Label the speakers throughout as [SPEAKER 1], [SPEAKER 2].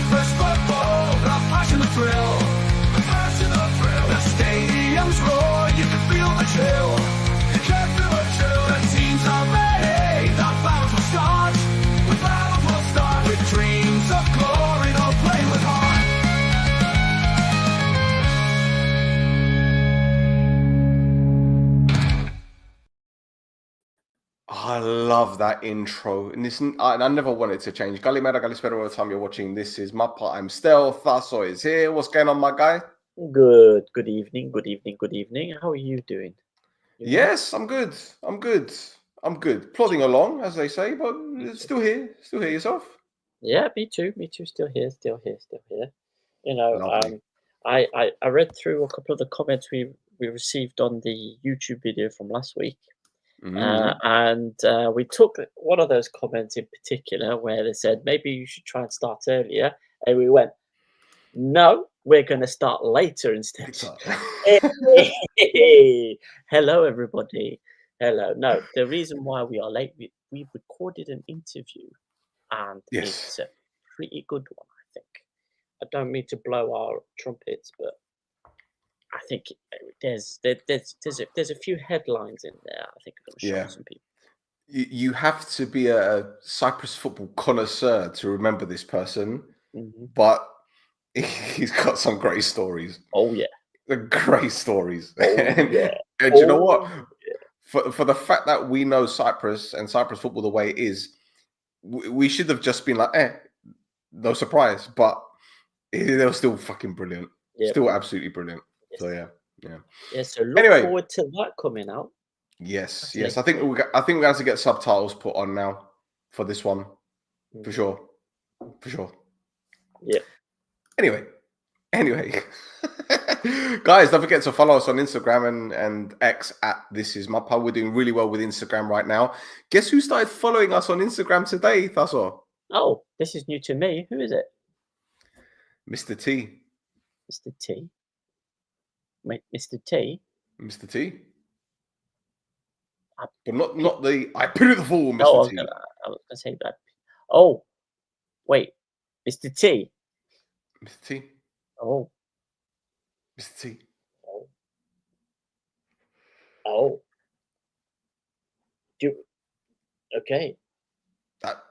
[SPEAKER 1] Cyprus football, the passion, the thrill. The passion, the thrill. The stadiums roar, you can feel the chill. You can feel the chill. The teams are ready, the battles will start. The battles will start with dreams of glory, they'll play with heart.
[SPEAKER 2] I love that intro. And listen, I never wanted to change. Kalimera, Kalispera, all the time you're watching. This is MAPPA. I'm Stealth. Thaso is here. What's going on, my guy?
[SPEAKER 3] Good evening, good evening, good evening. How are you doing? You well?
[SPEAKER 2] Yes, I'm good. I'm good. I'm good. Plodding along, as they say, but still here. Still here yourself?
[SPEAKER 3] Yeah, me too. Me too. Still here, still here, still here. You know,
[SPEAKER 2] Lovely.
[SPEAKER 3] I read through a couple of the comments we received on the YouTube video from last week, and we took one of those comments in particular where they said maybe you should try and start earlier, and we went, no, we're going to start later instead. Hey, hello, everybody. Hello. No, the reason why we are late, we recorded an interview, and
[SPEAKER 2] Yes.
[SPEAKER 3] it's a pretty good one, I think. I don't mean to blow our trumpets, but I think there's a few headlines in there. I think are going to shock
[SPEAKER 2] Yeah.
[SPEAKER 3] some people.
[SPEAKER 2] You have to be a Cyprus football connoisseur to remember this person, but he's got some great stories.
[SPEAKER 3] Oh yeah,
[SPEAKER 2] Great stories.
[SPEAKER 3] oh yeah.
[SPEAKER 2] And you know what? For the fact that we know Cyprus and Cyprus football the way it is, we should have just been like, no surprise. But they were still fucking brilliant.
[SPEAKER 3] Yeah,
[SPEAKER 2] still absolutely brilliant.
[SPEAKER 3] Yes.
[SPEAKER 2] So yeah.
[SPEAKER 3] Yeah, so look forward to that coming out.
[SPEAKER 2] Yes. I think we're going to have to get subtitles put on now for this one, for sure.
[SPEAKER 3] Yeah.
[SPEAKER 2] Anyway, guys, don't forget to follow us on Instagram and X at This Is MAPPA. We're doing really well with Instagram right now. Guess who started following us on Instagram today, Thaso?
[SPEAKER 3] Oh, this is new to me. Who is it?
[SPEAKER 2] Mr. T.
[SPEAKER 3] Mr. T. Wait, Mr. T.
[SPEAKER 2] Mr. T. But not the I beautiful Mr.
[SPEAKER 3] No,
[SPEAKER 2] T.
[SPEAKER 3] I was gonna say that. Oh, wait, Mr. T.
[SPEAKER 2] Mr. T.
[SPEAKER 3] Oh.
[SPEAKER 2] Mr. T.
[SPEAKER 3] Oh. Oh. Okay.
[SPEAKER 2] That.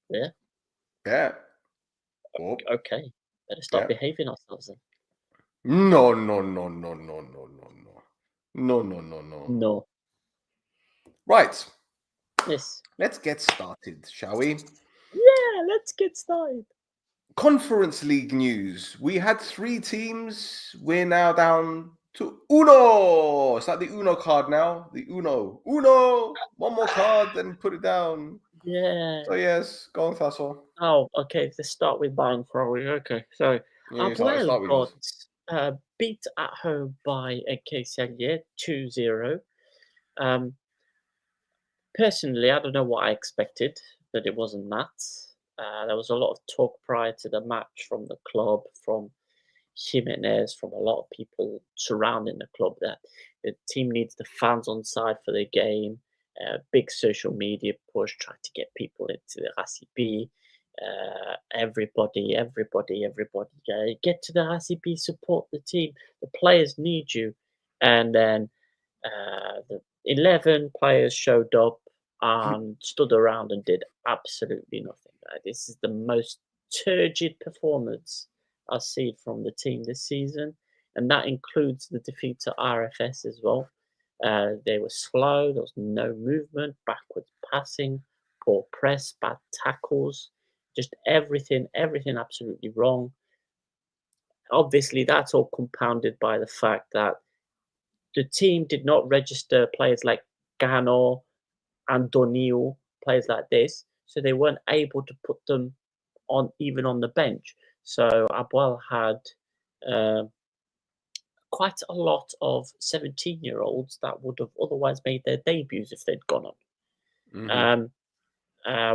[SPEAKER 3] Yeah.
[SPEAKER 2] Yeah. Oh.
[SPEAKER 3] Okay. Better start behaving ourselves then.
[SPEAKER 2] No. Right.
[SPEAKER 3] Yes.
[SPEAKER 2] Let's get started, shall we?
[SPEAKER 3] Yeah, let's get started.
[SPEAKER 2] Conference League news. We had 3 teams. We're now down to Uno. It's like the Uno card now. The Uno. One more card, then put it down.
[SPEAKER 3] Yeah.
[SPEAKER 2] So yes, go on, Thaso.
[SPEAKER 3] Oh, okay. Let's start with Bayern throwing. Okay, so Abuel got beat at home by KCLA 2-0. Personally, I don't know what I expected, but it wasn't that. There was a lot of talk prior to the match from the club, from Jimenez, from a lot of people surrounding the club that the team needs the fans on side for the game. Big social media push, trying to get people into the RCB. Everybody, get to the RCB, support the team. The players need you. And then the 11 players showed up and stood around and did absolutely nothing. This is the most turgid performance I've seen from the team this season, and that includes the defeat to RFS as well. They were slow, there was no movement, backwards passing, poor press, bad tackles, just everything absolutely wrong. Obviously, that's all compounded by the fact that the team did not register players like Gano, Antonio, players like this, so they weren't able to put them on even on the bench. So Abuel had quite a lot of 17-year-olds that would have otherwise made their debuts if they'd gone on.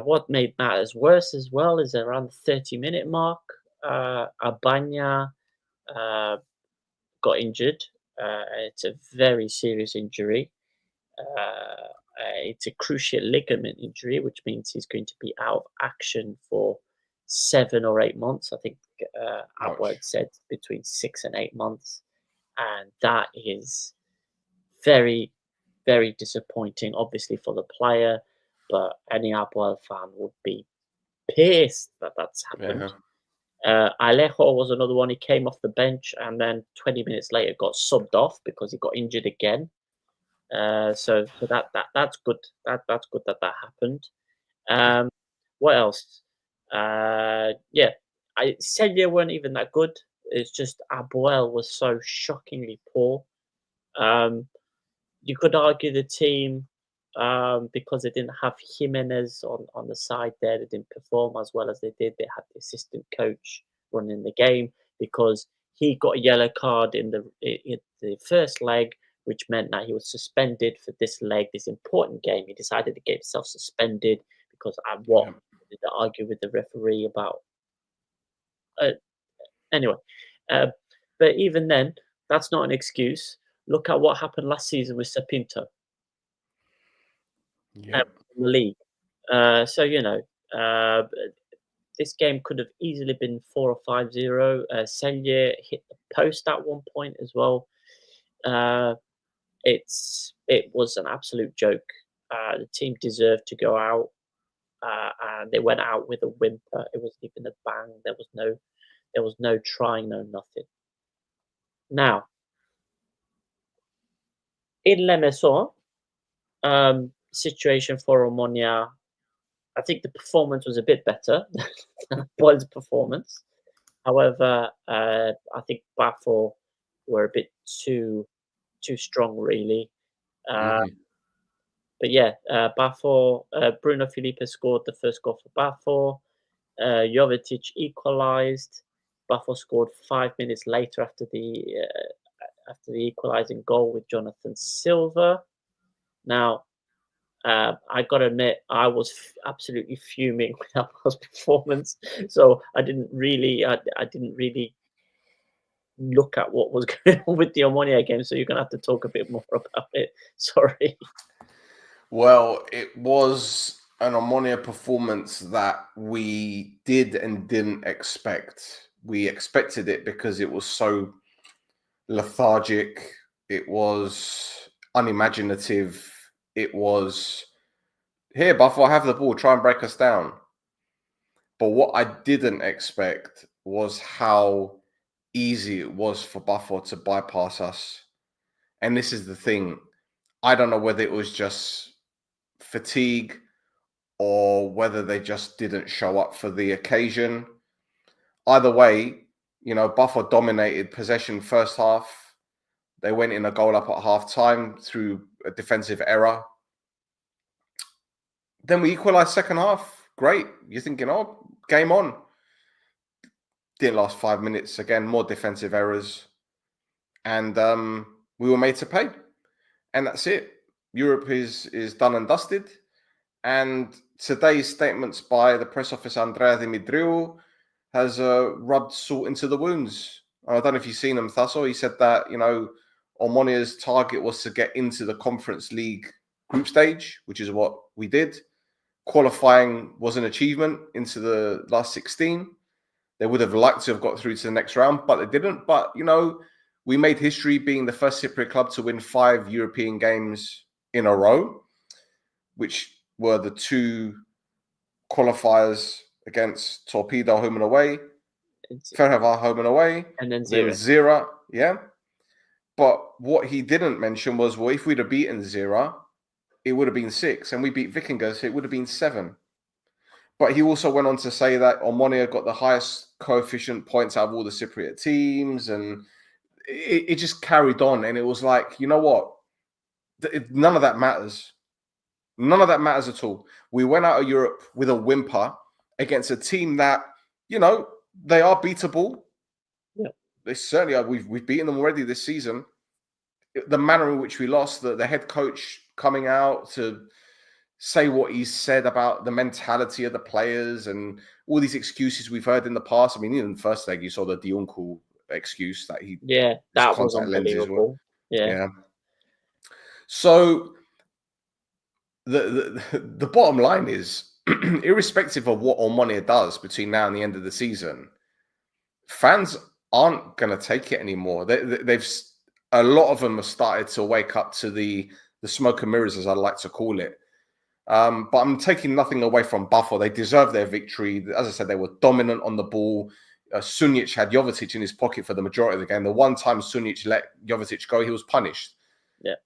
[SPEAKER 3] What made matters worse as well is around the 30-minute mark, Abanya got injured. It's a very serious injury. It's a cruciate ligament injury, which means he's going to be out of action for 7 or 8 months. I think
[SPEAKER 2] Ouch.
[SPEAKER 3] Abwad said between 6 and 8 months, and that is very, very disappointing, obviously for the player, but any Abwad fan would be pissed that that's happened. Alejo was another one. He came off the bench and then 20 minutes later got subbed off because he got injured again. So that's good. That's good that happened. What else? Yeah, Celje weren't even that good. It's just Abuel was so shockingly poor. You could argue the team, because they didn't have Jimenez on the side there, they didn't perform as well as they did. They had the assistant coach running the game because he got a yellow card in the first leg, which meant that he was suspended for this leg, this important game. He decided to get himself suspended because did they argue with the referee about? Anyway, but even then, that's not an excuse. Look at what happened last season with Sapinto.
[SPEAKER 2] Yeah.
[SPEAKER 3] In the league. So this game could have easily been 4 or 5-0. Celje hit the post at one point as well. It was an absolute joke. The team deserved to go out, and they went out with a whimper. It wasn't even a bang. There was no trying, no nothing. Now, in Le Maison, situation for Omonia, I think the performance was a bit better than Boyle's performance. However, I think Bafo were a bit too strong, really. But yeah, Bafo, Bruno Felipe scored the first goal for Bafo. Jovetic equalised. Bafo scored 5 minutes later after the equalising goal with Jonathan Silva. Now, I got to admit, I was absolutely fuming with Abel's performance. So I didn't really look at what was going on with the Omonia game. So you're going to have to talk a bit more about it. Sorry.
[SPEAKER 2] Well, it was an Omonia performance that we did and didn't expect. We expected it because it was so lethargic. It was unimaginative. It was, here, Buffalo, have the ball, try and break us down. But what I didn't expect was how easy it was for Buffalo to bypass us. And this is the thing. I don't know whether it was just fatigue or whether they just didn't show up for the occasion. Either way, Buffalo dominated possession first half. They went in a goal up at half time through a defensive error. Then we equalized second half. Great. You're thinking, oh, game on. Didn't last 5 minutes. Again, more defensive errors. And we were made to pay. And that's it. Europe is done and dusted. And today's statements by the press officer, Andrea Dimitriou, has rubbed salt into the wounds. I don't know if you've seen him, Thasso. He said that, Omonia's target was to get into the Conference League group stage, which is what we did. Qualifying was an achievement into the last 16. They would have liked to have got through to the next round, but they didn't. But, we made history being the first Cypriot club to win 5 European games in a row, which were the 2 qualifiers against Torpedo home and away, Ferrovar home and away,
[SPEAKER 3] and then
[SPEAKER 2] Zira. Yeah. But what he didn't mention was, well, if we'd have beaten Zira, it would have been 6, and we beat Vikinga, so it would have been 7. But he also went on to say that Omonia got the highest coefficient points out of all the Cypriot teams, and it just carried on. And it was like, you know what? None of that matters. None of that matters at all. We went out of Europe with a whimper against a team that, they are beatable.
[SPEAKER 3] Yeah.
[SPEAKER 2] They certainly are. We've beaten them already this season. The manner in which we lost, the head coach coming out to say what he said about the mentality of the players and all these excuses we've heard in the past. I mean, even the first leg, you saw the Dionku excuse that he...
[SPEAKER 3] Yeah, that was unbelievable. Yeah.
[SPEAKER 2] So the bottom line is irrespective of what Omonia does between now and the end of the season, fans aren't going to take it anymore. They've a lot of them have started to wake up to the smoke and mirrors, as I like to call it. But I'm taking nothing away from Buffalo. They deserve their victory. As I said, they were dominant on the ball. Sunic had Jovetic in his pocket for the majority of the game. The one time Sunic let Jovetic go, he was punished.
[SPEAKER 3] Yeah.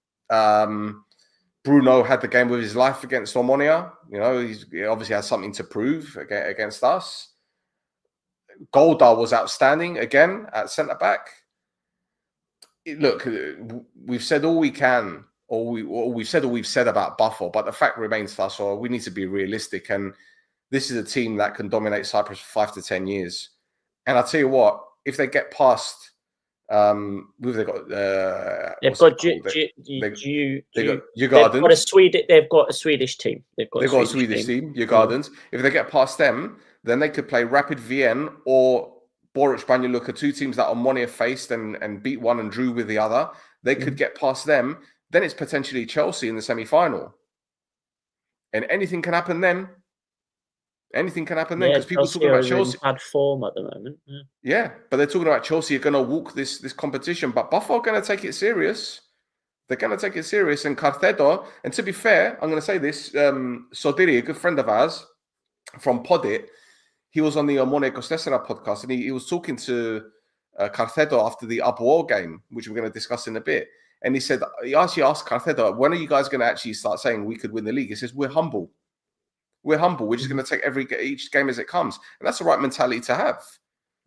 [SPEAKER 2] Bruno had the game with his life against Omonia. You know, he obviously has something to prove against us. Goldar was outstanding again at centre back. Look, we've said all we can, or we've said about Buffalo, but the fact remains, Tasso, we need to be realistic. And this is a team that can dominate Cyprus for 5 to 10 years. And I'll tell you what, if they get past, they've got
[SPEAKER 3] a Swedish team. They've got a Swedish team,
[SPEAKER 2] Djurgårdens. If they get past them, then they could play Rapid Vienna or Boruc Banja Luka, two teams that Omonia faced and beat one and drew with the other. They could get past them. Then it's potentially Chelsea in the semi-final. And anything can happen then. Anything can happen then, because people talking about Chelsea.
[SPEAKER 3] Bad form at the moment.
[SPEAKER 2] Yeah, but they're talking about Chelsea are going to walk this competition, but Buffalo are going to take it serious. They're going to take it serious. And Carcedo, and to be fair, I'm going to say this, Sodiri, a good friend of ours from Podit, he was on the Omonia Costesera podcast, and he was talking to Carcedo after the Abuol game, which we're going to discuss in a bit. And he actually asked Carcedo, when are you guys going to actually start saying we could win the league? He says, we're humble. We're humble. We're just going to take each game as it comes. And that's the right mentality to have.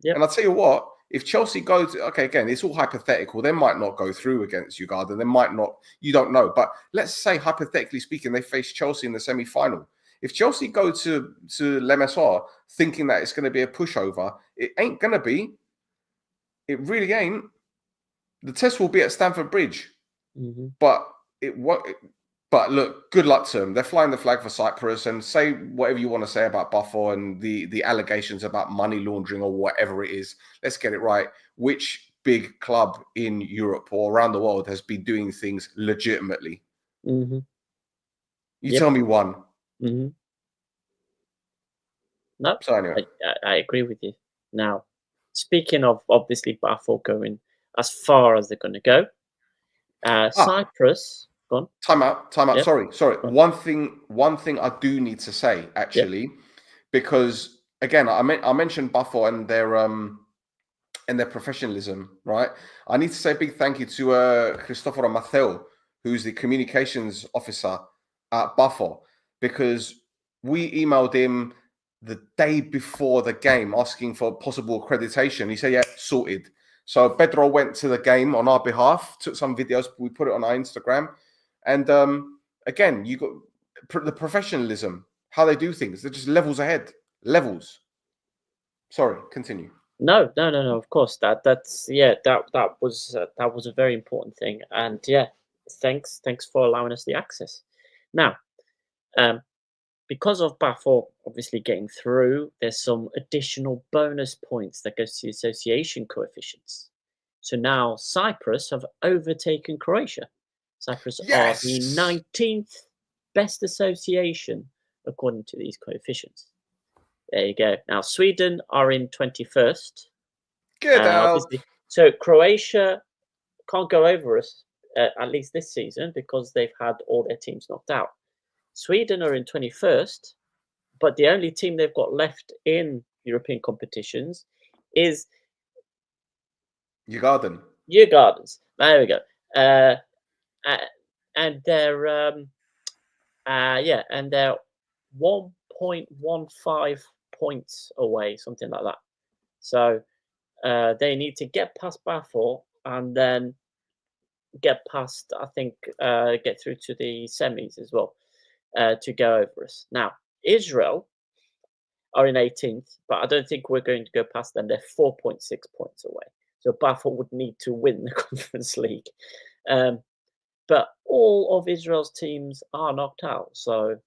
[SPEAKER 2] Yep. And I'll tell you what, if Chelsea go to, okay, again, it's all hypothetical. They might not go through against Djurgården. They might not, you don't know. But let's say, hypothetically speaking, they face Chelsea in the semi-final. If Chelsea go to Le Masseur thinking that it's going to be a pushover, it ain't going to be. It really ain't. The test will be at Stamford Bridge. Mm-hmm. But look, good luck to them. They're flying the flag for Cyprus, and say whatever you want to say about Buffalo and the allegations about money laundering or whatever it is. Let's get it right. Which big club in Europe or around the world has been doing things legitimately? Mm-hmm. You tell me one.
[SPEAKER 3] Mm-hmm. No,
[SPEAKER 2] so anyway.
[SPEAKER 3] I agree with you. Now, speaking of obviously Buffalo going as far as they're going to go, Cyprus. Go on.
[SPEAKER 2] Time out. Yep. Sorry. One thing I do need to say, actually, because again, I mentioned Buffalo and their professionalism, right? I need to say a big thank you to Cristoforo Matteo, who's the communications officer at Buffalo, because we emailed him the day before the game asking for possible accreditation. He said, yeah, sorted. So Pedro went to the game on our behalf, took some videos, we put it on our Instagram. And again, you got the professionalism, how they do things. They're just levels ahead. Levels. Sorry, continue.
[SPEAKER 3] No. Of course, that was a very important thing. And yeah, thanks for allowing us the access. Now, because of Buffalo obviously getting through, there's some additional bonus points that goes to the association coefficients. So now Cyprus have overtaken Croatia. Cyprus are the 19th best association according to these coefficients. There you go. Now Sweden are in 21st.
[SPEAKER 2] Good
[SPEAKER 3] obviously. So Croatia can't go over us at least this season because they've had all their teams knocked out. Sweden are in 21st, but the only team they've got left in European competitions is
[SPEAKER 2] Djurgården.
[SPEAKER 3] There we go. And they're and they're 1.15 points away, something like that. So they need to get past Buffalo and then get past, I think, get through to the semis as well to go over us. Now, Israel are in 18th, but I don't think we're going to go past them. They're 4.6 points away. So Buffalo would need to win the Conference League. But all of Israel's teams are knocked out. So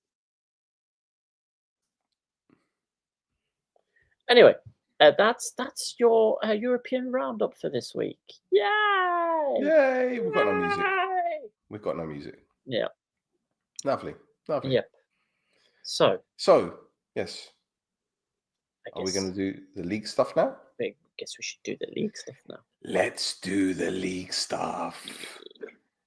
[SPEAKER 3] anyway, that's your European roundup for this week. Yay!
[SPEAKER 2] Yay! We've got no music. We've got no music.
[SPEAKER 3] Yeah.
[SPEAKER 2] Lovely.
[SPEAKER 3] Yep. So
[SPEAKER 2] yes,
[SPEAKER 3] I
[SPEAKER 2] are we going
[SPEAKER 3] guess
[SPEAKER 2] to do the league stuff now?
[SPEAKER 3] I guess we should do the league stuff now.
[SPEAKER 2] Let's do the league stuff.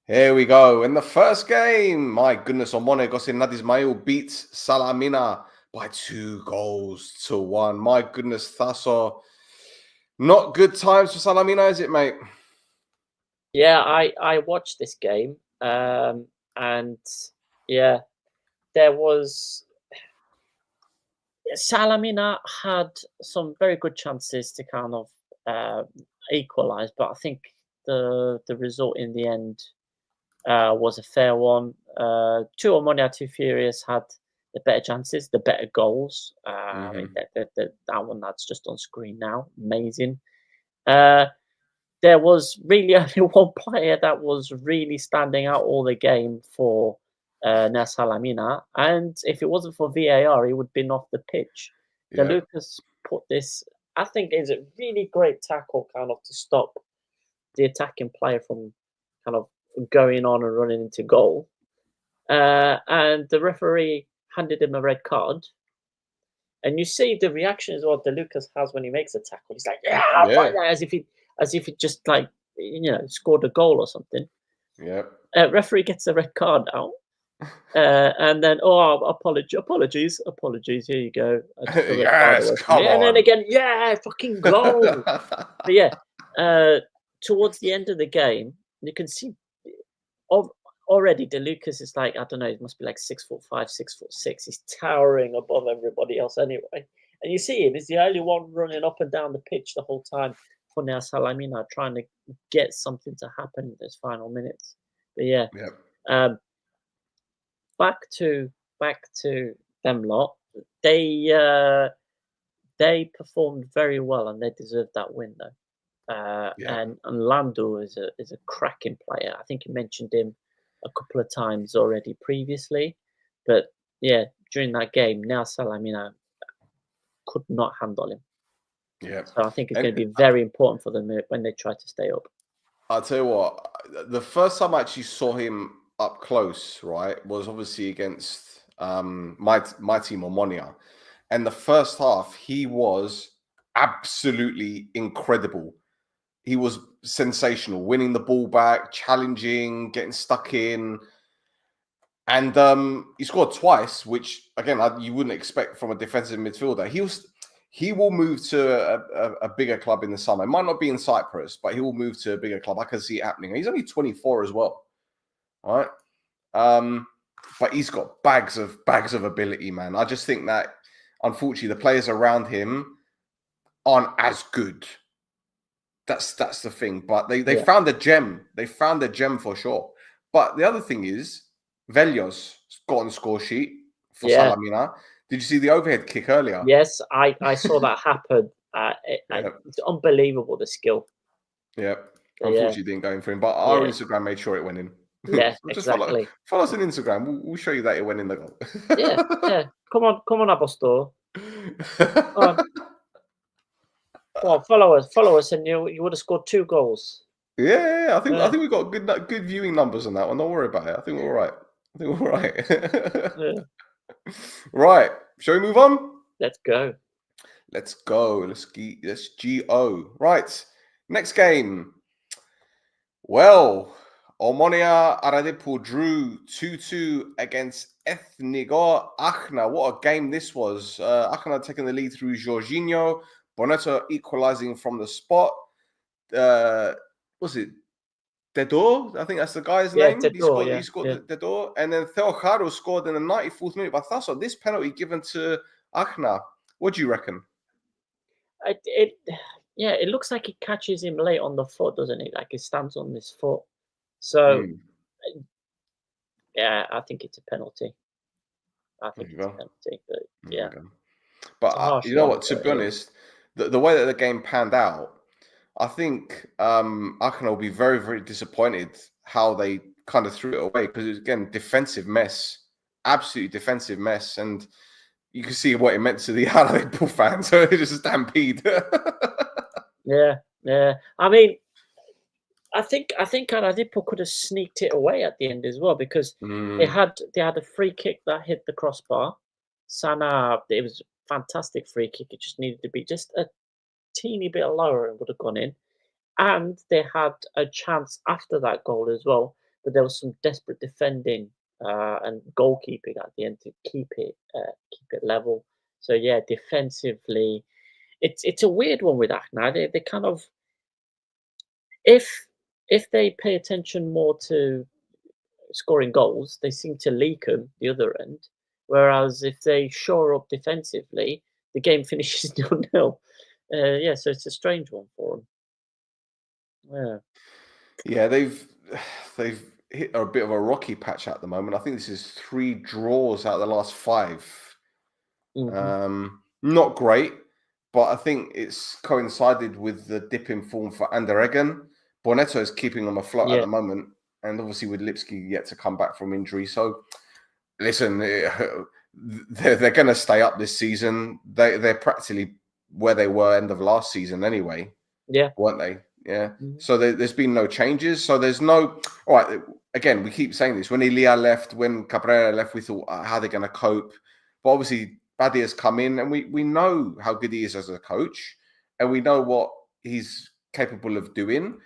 [SPEAKER 2] Here we go. In the first game, my goodness, Omone Gosinad Ismail beats Salamina by 2-1. My goodness, Thasso. Not good times for Salamina, is it, mate?
[SPEAKER 3] Yeah, I watched this game, and yeah, there was Salamina had some very good chances to kind of equalise, but I think the result in the end was a fair one. Two Omonia, Two Furious had the better chances, the better goals. I mean, that one that's just on screen now, amazing. There was really only one player that was really standing out all the game for NAAAAH Salamina, and if it wasn't for VAR, he would have been off the pitch. De
[SPEAKER 2] Yeah.
[SPEAKER 3] Lucas put this, I think, is a really great tackle, kind of to stop the attacking player from kind of going on and running into goal. And the referee handed him a red card. And you see the reaction is what De Lucas has when he makes a tackle. He's like, yeah, as if he just like scored a goal or something.
[SPEAKER 2] Yeah.
[SPEAKER 3] Referee gets a red card out. And then, apologies. Here you go. I took a red card
[SPEAKER 2] Yes,
[SPEAKER 3] away from
[SPEAKER 2] come
[SPEAKER 3] you. And then
[SPEAKER 2] on.
[SPEAKER 3] again, yeah, fucking goal. But yeah, towards the end of the game, you can see already De Lucas is like, I don't know, it must be like 6'5", 6'6". He's towering above everybody else anyway. And you see him, he's the only one running up and down the pitch the whole time for NAAAAH Salamina, trying to get something to happen in those final minutes. But yeah.
[SPEAKER 2] Yep.
[SPEAKER 3] Back to them lot. They performed very well and they deserved that win though. And Lando is a cracking player. I think you mentioned him a couple of times already previously, but yeah, during that game, now Salamina could not handle him.
[SPEAKER 2] Yeah.
[SPEAKER 3] So I think it's going to be very important for them when they try to stay up.
[SPEAKER 2] I'll tell you what, the first time I actually saw him up close, right, was obviously against my team, Omonia. And the first half, he was absolutely incredible. He was sensational, winning the ball back, challenging, getting stuck in. And he scored twice, which, again, you wouldn't expect from a defensive midfielder. He will move to a bigger club in the summer. It might not be in Cyprus, but he will move to a bigger club. I can see it happening. He's only 24 as well. All right. But he's got bags of ability, man. I just think that, unfortunately, the players around him aren't as good. That's the thing. But they found a gem. They found a gem for sure. But the other thing is, Velio's got on the score sheet for Salamina. Did you see the overhead kick earlier?
[SPEAKER 3] Yes, I saw that happen. It's unbelievable, the skill.
[SPEAKER 2] Yeah. Unfortunately, didn't go in for him. But our Instagram made sure it went in.
[SPEAKER 3] Yeah,
[SPEAKER 2] Just
[SPEAKER 3] exactly.
[SPEAKER 2] follow us on Instagram. We'll show you that it went in the goal.
[SPEAKER 3] yeah. Come on, Apostle. Come on, follow us, and you would have scored 2 goals.
[SPEAKER 2] Yeah. I think we've got good viewing numbers on that one. Don't worry about it. I think we're all right. Right. Shall we move on?
[SPEAKER 3] Let's go.
[SPEAKER 2] Let's go. Let's go. Right. Next game. Well, Omonia Aradipo drew 2-2 against Ethnigo Aachen. What a game this was. Aachen taking the lead through Jorginho. Bonetto equalizing from the spot. Was it Dedor? I think that's the guy's name.
[SPEAKER 3] Dedor,
[SPEAKER 2] he scored Dedor. And then Theojaro scored in the 94th minute. But Thasso, this penalty given to Aachen, what do you reckon?
[SPEAKER 3] It looks like he catches him late on the foot, doesn't it? Like he stands on his foot. So, I think it's a penalty. But yeah.
[SPEAKER 2] But you know what? To be honest, the way that the game panned out, I think Aachen will be very, very disappointed how they kind of threw it away because it was, again, defensive mess, absolutely defensive mess, and you can see what it meant to the Aradipo fans. So it just a stampede.
[SPEAKER 3] Yeah. I mean, I think Aradipo could have sneaked it away at the end as well because they had a free kick that hit the crossbar, Sana, it was a fantastic free kick. It just needed to be just a teeny bit lower and would have gone in. And they had a chance after that goal as well, but there was some desperate defending and goalkeeping at the end to keep it level. So yeah, defensively, it's a weird one with Akna. They kind of if if they pay attention more to scoring goals, they seem to leak them the other end. Whereas if they shore up defensively, the game finishes 0-0. Yeah, so it's a strange one for them. Yeah.
[SPEAKER 2] Yeah, they've hit a bit of a rocky patch at the moment. I think this is 3 draws out of the last 5. Not great, but I think it's coincided with the dip in form for Andereggen. Bonetto is keeping them afloat at
[SPEAKER 3] Yeah.
[SPEAKER 2] the moment, and obviously with Lipsky yet to come back from injury. So, listen, they're going to stay up this season. They're practically where they were end of last season anyway.
[SPEAKER 3] Yeah.
[SPEAKER 2] Weren't they? Yeah.
[SPEAKER 3] Mhm.
[SPEAKER 2] So there's been no changes. So there's no. All right. Again, we keep saying this. When Elia left, when Cabrera left, we thought, how are they going to cope? But obviously, Badia's come in, and we know how good he is as a coach, and we know what he's capable of doing.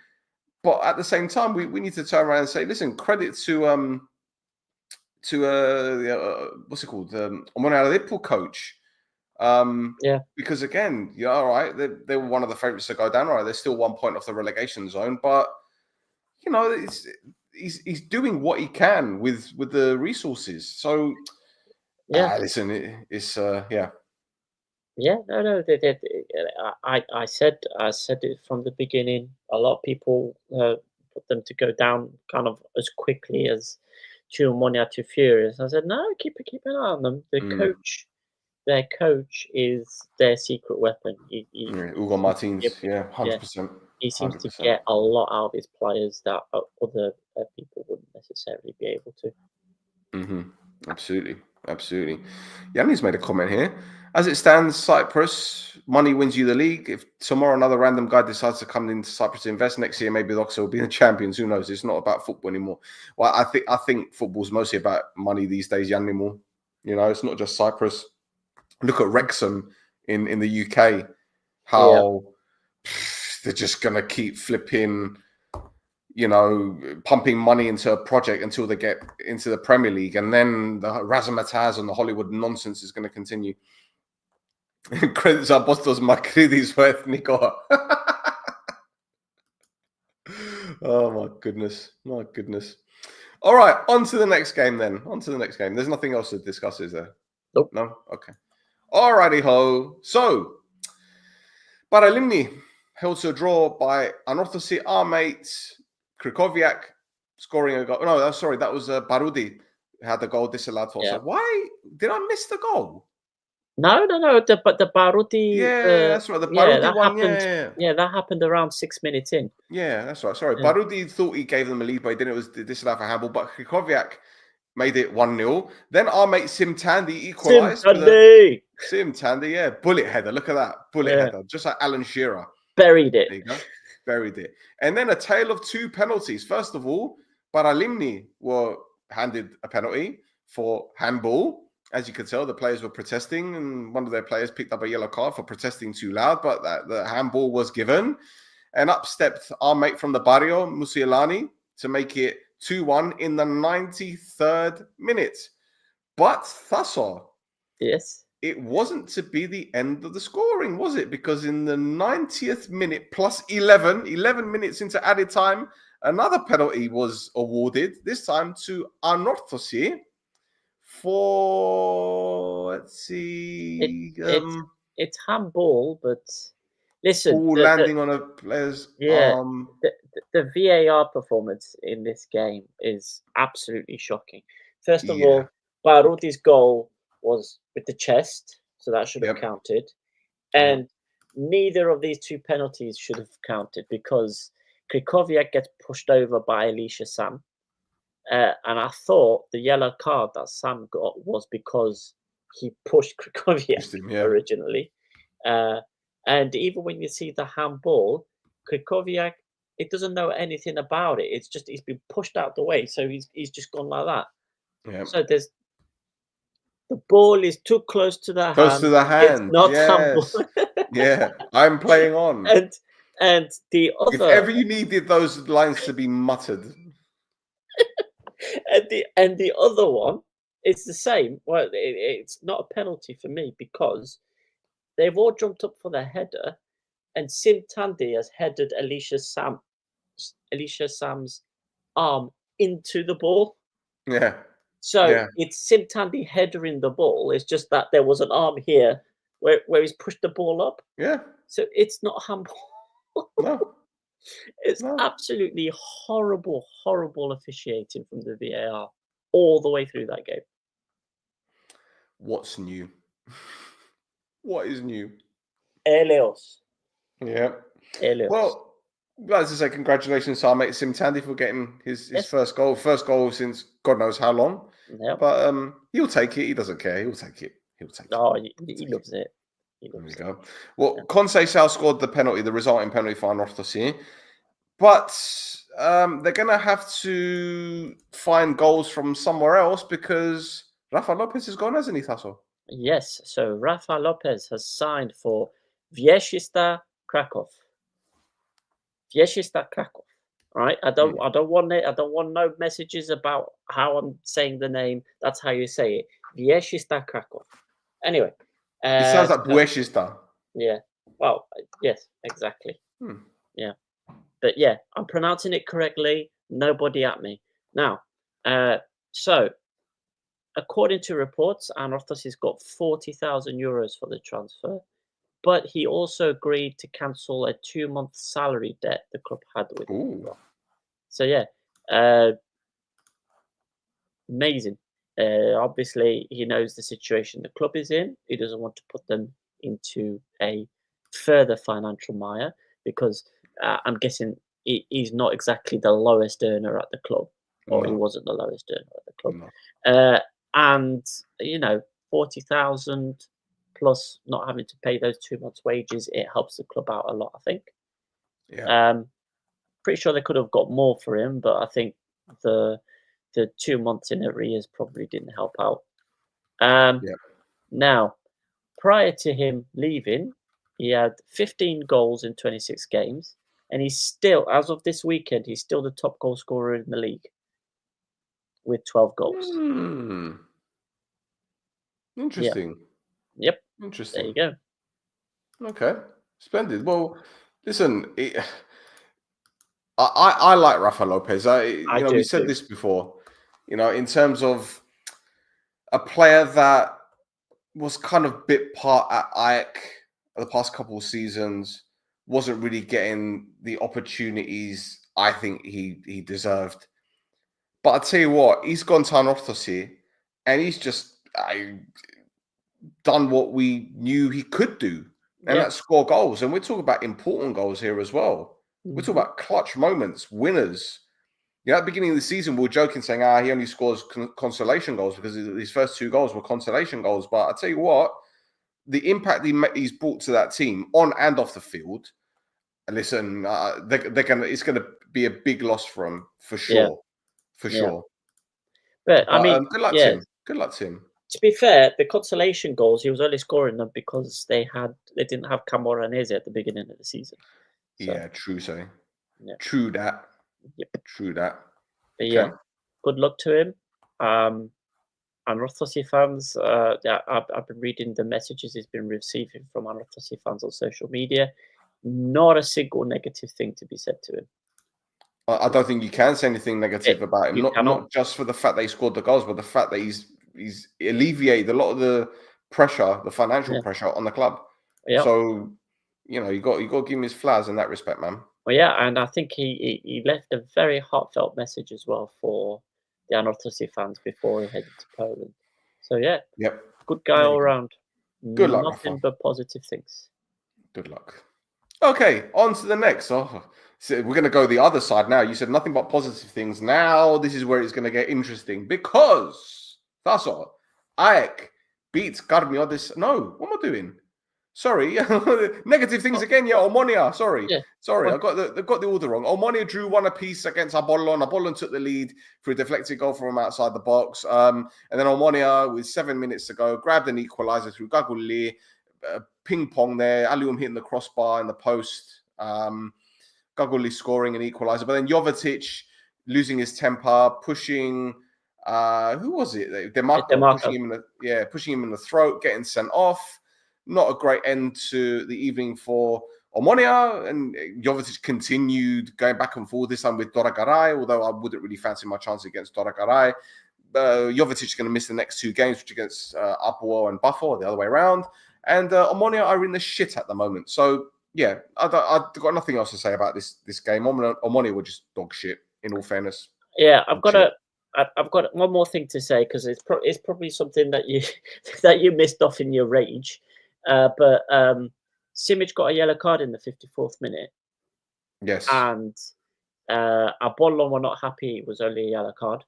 [SPEAKER 2] But at the same time, we need to turn around and say, listen, credit to what's it called, the Omonalippo coach.
[SPEAKER 3] Yeah.
[SPEAKER 2] Because again, all right, they were one of the favourites to go down. All right, they're still 1 point off the relegation zone, but he's doing what he can with the resources. So
[SPEAKER 3] Yeah.
[SPEAKER 2] listen, it's yeah.
[SPEAKER 3] Yeah, no. I said it from the beginning. A lot of people put them to go down kind of as quickly as Chilmonia to Furious. I said no, keep an eye on them. Their coach is their secret weapon. He
[SPEAKER 2] Hugo
[SPEAKER 3] seems to be
[SPEAKER 2] Martins, yeah,
[SPEAKER 3] yeah,
[SPEAKER 2] 100%,
[SPEAKER 3] he seems to
[SPEAKER 2] 100%.
[SPEAKER 3] get a lot out of his players that other people wouldn't necessarily be able to.
[SPEAKER 2] Absolutely. Yanni's made a comment here. As it stands, Cyprus, money wins you the league. If tomorrow another random guy decides to come into Cyprus to invest next year, maybe the Oxford will be the champions. Who knows? It's not about football anymore. Well, I think football's mostly about money these days, Yanni more. It's not just Cyprus. Look at Wrexham in the UK, how they're just gonna keep flipping, pumping money into a project until they get into the Premier League, and then the razzmatazz and the Hollywood nonsense is going to continue. Credits Apostos Makridis for Ethnico. Oh my goodness. All right, on to the next game then. There's nothing else to discuss, is there?
[SPEAKER 3] Nope.
[SPEAKER 2] No? Okay. Alrighty ho. So, Paralimni held to a draw by Anorthosi, our mates. Krikoviak scoring a goal. No, sorry, that was Barudi had the goal disallowed for.
[SPEAKER 3] Yeah.
[SPEAKER 2] So why did I miss the goal?
[SPEAKER 3] No. But the Baruti.
[SPEAKER 2] Yeah, that's right. The Barudi one.
[SPEAKER 3] Happened,
[SPEAKER 2] Yeah,
[SPEAKER 3] that happened around 6 minutes in.
[SPEAKER 2] Yeah, that's right. Sorry,
[SPEAKER 3] Yeah.
[SPEAKER 2] Barudi thought he gave them a lead, but he didn't. It was disallowed for handball. But Krikoviak made it 1-0. Then our mate Sim Tandy equalised. Sim Tandy, yeah, bullet header. Look at that bullet header, just like Alan Shearer.
[SPEAKER 3] Buried it.
[SPEAKER 2] There you go. Buried it. And then a tale of 2 penalties. First of all, Paralimni were handed a penalty for handball. As you could tell, the players were protesting, and one of their players picked up a yellow card for protesting too loud, but the handball was given. And up stepped our mate from the Barrio, Musielani, to make it 2-1 in the 93rd minute. But Thasso,
[SPEAKER 3] yes,
[SPEAKER 2] it wasn't to be the end of the scoring, was it? Because in the 90th minute plus 11 minutes into added time, another penalty was awarded, this time to Anorthosi for, let's see,
[SPEAKER 3] it's handball, but listen,
[SPEAKER 2] ball landing on a player's arm.
[SPEAKER 3] The VAR performance in this game is absolutely shocking. First of all, Baruti's goal was with the chest, so that should have counted. And neither of these 2 penalties should have counted because Krikoviak gets pushed over by Elisha Sam. And I thought the yellow card that Sam got was because he pushed Krikoviak originally. And even when you see the handball, Krikoviak, it doesn't know anything about it. It's just he's been pushed out the way, so he's just gone like that.
[SPEAKER 2] Yeah.
[SPEAKER 3] So there's The ball is too close to the
[SPEAKER 2] Close to
[SPEAKER 3] hand.
[SPEAKER 2] the
[SPEAKER 3] It's
[SPEAKER 2] hand.
[SPEAKER 3] not handball.
[SPEAKER 2] Yes. Yeah. I'm playing on.
[SPEAKER 3] and the
[SPEAKER 2] If
[SPEAKER 3] other
[SPEAKER 2] ever you needed those lines to be muttered.
[SPEAKER 3] and the other one, it's the same. Well, it's not a penalty for me because they've all jumped up for the header, and Sim Tandy has headed Alicia Sam's arm into the ball.
[SPEAKER 2] Yeah.
[SPEAKER 3] So
[SPEAKER 2] Yeah.
[SPEAKER 3] it's Sim Tandy headering the ball. It's just that there was an arm here where he's pushed the ball up.
[SPEAKER 2] Yeah.
[SPEAKER 3] So it's not handball.
[SPEAKER 2] No.
[SPEAKER 3] It's
[SPEAKER 2] No.
[SPEAKER 3] absolutely horrible, horrible officiating from the VAR all the way through that game.
[SPEAKER 2] What's new? What is new?
[SPEAKER 3] Eleos.
[SPEAKER 2] Yeah.
[SPEAKER 3] Eleos.
[SPEAKER 2] Well, as I say, congratulations to our mate Sim Tandy for getting his
[SPEAKER 3] Yes.
[SPEAKER 2] first goal. First goal since God knows how long.
[SPEAKER 3] Yep.
[SPEAKER 2] But he'll take it. He doesn't care. He'll take it. He'll take it.
[SPEAKER 3] Oh, he loves it. He
[SPEAKER 2] There we
[SPEAKER 3] loves it.
[SPEAKER 2] go. Well, Conceição scored the penalty, the resulting penalty for Anorthosis. But they're going to have to find goals from somewhere else because Rafa Lopez is gone, hasn't he, Tasso?
[SPEAKER 3] Yes. So Rafa Lopez has signed for Wiesista Krakow. Wiesista Krakow. Right? I don't want it. I don't want no messages about how I'm saying the name. That's how you say it. Wiesista Krakow. Anyway.
[SPEAKER 2] It sounds like Bueshista.
[SPEAKER 3] Yeah. Well, yes, exactly.
[SPEAKER 2] Hmm.
[SPEAKER 3] Yeah. But yeah, I'm pronouncing it correctly. Nobody at me. Now, so according to reports, Anorthos has got 40,000 euros for the transfer, but he also agreed to cancel a 2-month salary debt the club had with him. So yeah, amazing. Obviously, he knows the situation the club is in. He doesn't want to put them into a further financial mire because I'm guessing he's not exactly the lowest earner at the club, or he wasn't the lowest earner at the club.
[SPEAKER 2] No.
[SPEAKER 3] And 40,000 plus not having to pay those 2 months' wages, it helps the club out a lot, I think.
[SPEAKER 2] Yeah.
[SPEAKER 3] Pretty sure they could have got more for him, but I think the 2 months in arrears probably didn't help out. Now, prior to him leaving, he had 15 goals in 26 games, and he's still, as of this weekend, he's still the top goal scorer in the league with 12 goals.
[SPEAKER 2] Interesting.
[SPEAKER 3] Yep.
[SPEAKER 2] Interesting.
[SPEAKER 3] There you go.
[SPEAKER 2] Okay. Splendid. Well, listen, I like Rafa Lopez. We said this before. In terms of a player that was kind of bit part at Ajax the past couple of seasons, wasn't really getting the opportunities I think he deserved. But I tell you what, he's gone to Anorthosis and he's just done what we knew he could do, and that's score goals. And we're talking about important goals here as well. We're talking about clutch moments, winners. At the beginning of the season, we were joking saying, he only scores consolation goals because his first 2 goals were consolation goals. But I tell you what, the impact he's brought to that team on and off the field. Listen, it's gonna be a big loss for him for sure, sure.
[SPEAKER 3] But I mean,
[SPEAKER 2] good luck to him. Good luck to him.
[SPEAKER 3] To be fair, the consolation goals, he was only scoring them because they didn't have Camoranese at the beginning of the season. So,
[SPEAKER 2] yeah, true. So,
[SPEAKER 3] true
[SPEAKER 2] that.
[SPEAKER 3] Yep.
[SPEAKER 2] True that.
[SPEAKER 3] But yeah, good luck to him. And Anorthosis fans, I've been reading the messages he's been receiving from Anorthosis fans on social media. Not a single negative thing to be said to him.
[SPEAKER 2] I don't think you can say anything negative about him. Not just for the fact that he scored the goals, but the fact that he's alleviated a lot of the pressure, the financial pressure on the club. Yep. So, you got to give him his flowers in that respect, man.
[SPEAKER 3] Well, yeah, and I think he left a very heartfelt message as well for the Anorthosis fans before he headed to Poland. So yeah, good guy all around.
[SPEAKER 2] Good luck,
[SPEAKER 3] nothing but positive things.
[SPEAKER 2] Good luck. Okay, on to the next. So we're going to go the other side now. You said nothing but positive things. Now this is where it's going to get interesting because that's all. Ajax beats Carmio. No, what am I doing? Sorry, negative things again. Yeah, Omonia. Sorry,
[SPEAKER 3] Yeah.
[SPEAKER 2] sorry,
[SPEAKER 3] Well,
[SPEAKER 2] I got the order wrong. Omonia drew 1 apiece against Apollon. Apollon took the lead for a deflected goal from outside the box. And then Omonia, with 7 minutes to go, grabbed an equaliser through Gaguli. Ping pong there. Alium hitting the crossbar in the post. Gaguli scoring an equaliser, but then Jovetic losing his temper, pushing. Who was it? Demarco pushing him in the throat, getting sent off. Not a great end to the evening for Omonia, and Jovetic continued going back and forth, this time with Doragaray, although I wouldn't really fancy my chance against Doragaray. Jovetic is going to miss the next 2 games, which against Apuo and Buffalo, the other way around. And Omonia are in the shit at the moment. So, yeah, I've got nothing else to say about this game. Omonia were just dog shit, in all fairness.
[SPEAKER 3] Yeah, I've got one more thing to say, because it's probably something that you that you missed off in your rage. But Simic got a yellow card in the 54th minute.
[SPEAKER 2] Yes.
[SPEAKER 3] And Apollon were not happy it was only a yellow card.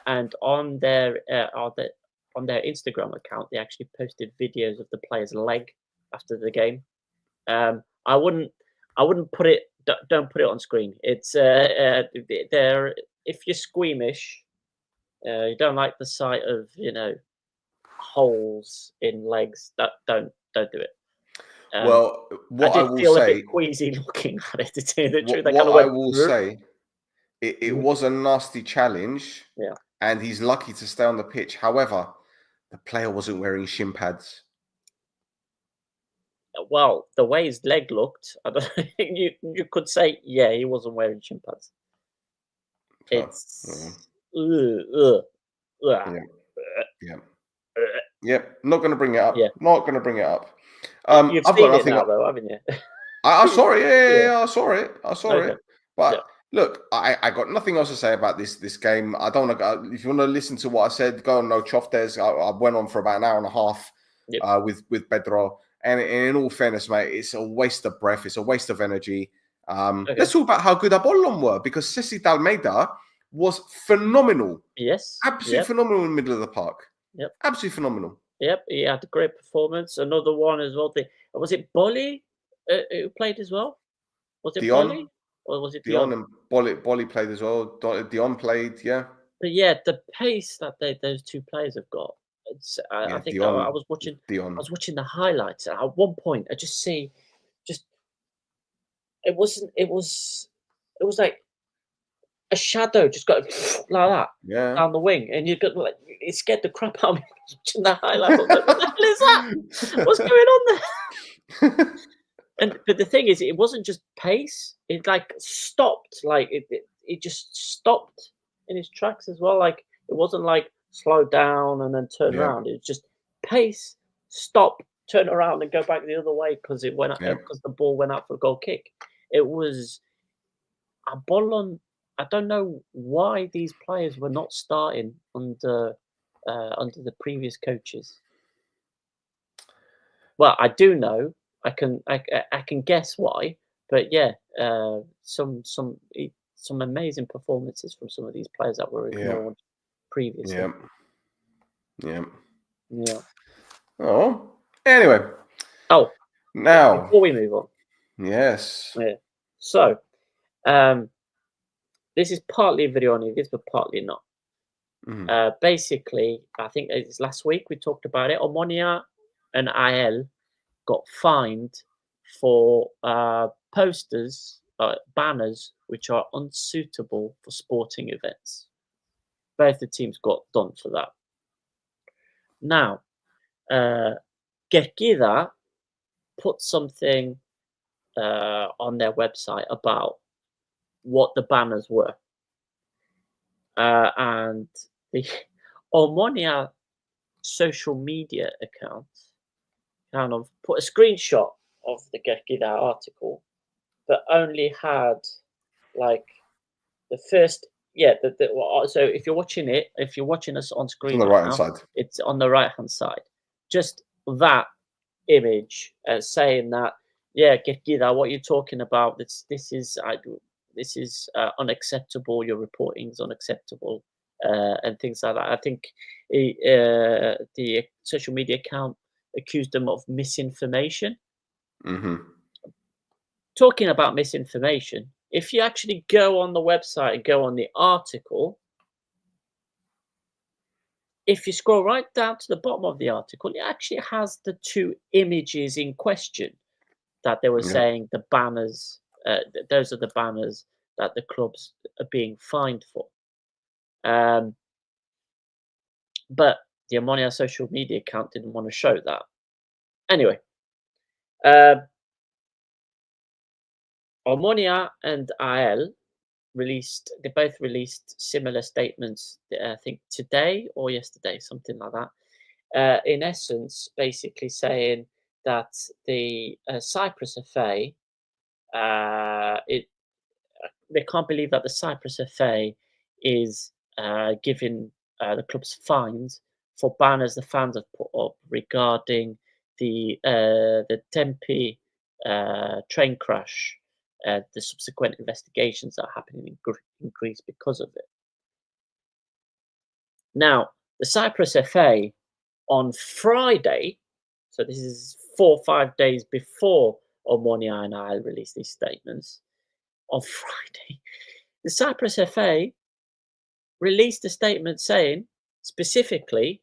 [SPEAKER 3] And on their Instagram account, they actually posted videos of the player's leg after the game. I wouldn't put it. Don't put it on screen. It's there. If you're squeamish, you don't like the sight of holes in legs. Don't do it.
[SPEAKER 2] Well, what I
[SPEAKER 3] did
[SPEAKER 2] will
[SPEAKER 3] feel a
[SPEAKER 2] say,
[SPEAKER 3] bit queasy looking at it, to tell you the truth.
[SPEAKER 2] what I will say, it was a nasty challenge.
[SPEAKER 3] Yeah.
[SPEAKER 2] And he's lucky to stay on the pitch. However, the player wasn't wearing shin pads.
[SPEAKER 3] Well, the way his leg looked, I don't think you could say, yeah, he wasn't wearing shin pads. It's
[SPEAKER 2] Yeah. Not going to bring it up.
[SPEAKER 3] Yeah.
[SPEAKER 2] Not going to bring it up.
[SPEAKER 3] You've
[SPEAKER 2] I've
[SPEAKER 3] seen
[SPEAKER 2] got
[SPEAKER 3] it
[SPEAKER 2] nothing
[SPEAKER 3] now,
[SPEAKER 2] up.
[SPEAKER 3] though, haven't you?
[SPEAKER 2] I saw it. Yeah, I saw it.
[SPEAKER 3] Okay.
[SPEAKER 2] But look, I got nothing else to say about this game. I don't want to. If you want to listen to what I said, go on No Choftes. I went on for about an hour and a half with Pedro. And in all fairness, mate, it's a waste of breath. It's a waste of energy. Let's talk about how good Apollon were, because Ceci Almeida was phenomenal.
[SPEAKER 3] Yes.
[SPEAKER 2] Absolutely phenomenal in the middle of the park.
[SPEAKER 3] Yep.
[SPEAKER 2] Absolutely phenomenal.
[SPEAKER 3] Yep, he had a great performance. Another one as well. Was it Bolly who played as well? Was it
[SPEAKER 2] Dion?
[SPEAKER 3] Bolly? Or was it
[SPEAKER 2] Dion
[SPEAKER 3] Dion?
[SPEAKER 2] and Bolly played as well. Dion played, yeah.
[SPEAKER 3] But yeah, the pace that those two players have got. I think
[SPEAKER 2] Dion,
[SPEAKER 3] I was watching.
[SPEAKER 2] Dion.
[SPEAKER 3] I was watching the highlights. And at one point, I just see, it wasn't. It was like a shadow just got like that down the wing, and you got like, it scared the crap out of me watching the highlights. Like, what the hell is that? What's going on there? But the thing is, it wasn't just pace. It like stopped. Like it just stopped in its tracks as well. Like it wasn't like slow down and then turn around. It was just pace, stop, turn around and go back the other way because it went because the ball went out for a goal kick. It was Apollon. I don't know why these players were not starting under the previous coaches. Well, I do know. I can guess why, but yeah, some amazing performances from some of these players that were ignored previously.
[SPEAKER 2] Yeah.
[SPEAKER 3] Yeah.
[SPEAKER 2] Oh, anyway.
[SPEAKER 3] Oh,
[SPEAKER 2] now
[SPEAKER 3] before we move on.
[SPEAKER 2] Yes.
[SPEAKER 3] Yeah. So, this is partly a video on this, but partly not. Basically, I think it's last week we talked about it. Omonia and AL got fined for posters, banners, which are unsuitable for sporting events. Both the teams got done for that. Now, Gerkida put something on their website about what the banners were. And the Omonia social media account kind of put a screenshot of the Gerkida article, but only had like the first, so if you're watching us on screen,
[SPEAKER 2] on the right hand side.
[SPEAKER 3] It's on the right hand side. Just that image saying that, Gerkida, what you're talking about, this is unacceptable. Your reporting is unacceptable, and things like that. I think the social media account accused them of misinformation.
[SPEAKER 2] Mm-hmm.
[SPEAKER 3] Talking about misinformation, if you actually go on the website and go on the article, if you scroll right down to the bottom of the article, it actually has the two images in question that they were
[SPEAKER 2] Yeah.
[SPEAKER 3] saying the banners, those are the banners that the clubs are being fined for. But the Omonia social media account didn't want to show that. Anyway, Omonia and AL they both released similar statements, I think today or yesterday, something like that. In essence, basically saying that the Cyprus FA, they can't believe that the Cyprus FA is giving the clubs fines for banners the fans have put up regarding the Tempe train crash, the subsequent investigations that are happening in Greece because of it. Now, the Cyprus FA on Friday, so this is 4 or 5 days before Omonia and I released these statements, on Friday, the Cyprus FA released a statement saying, specifically,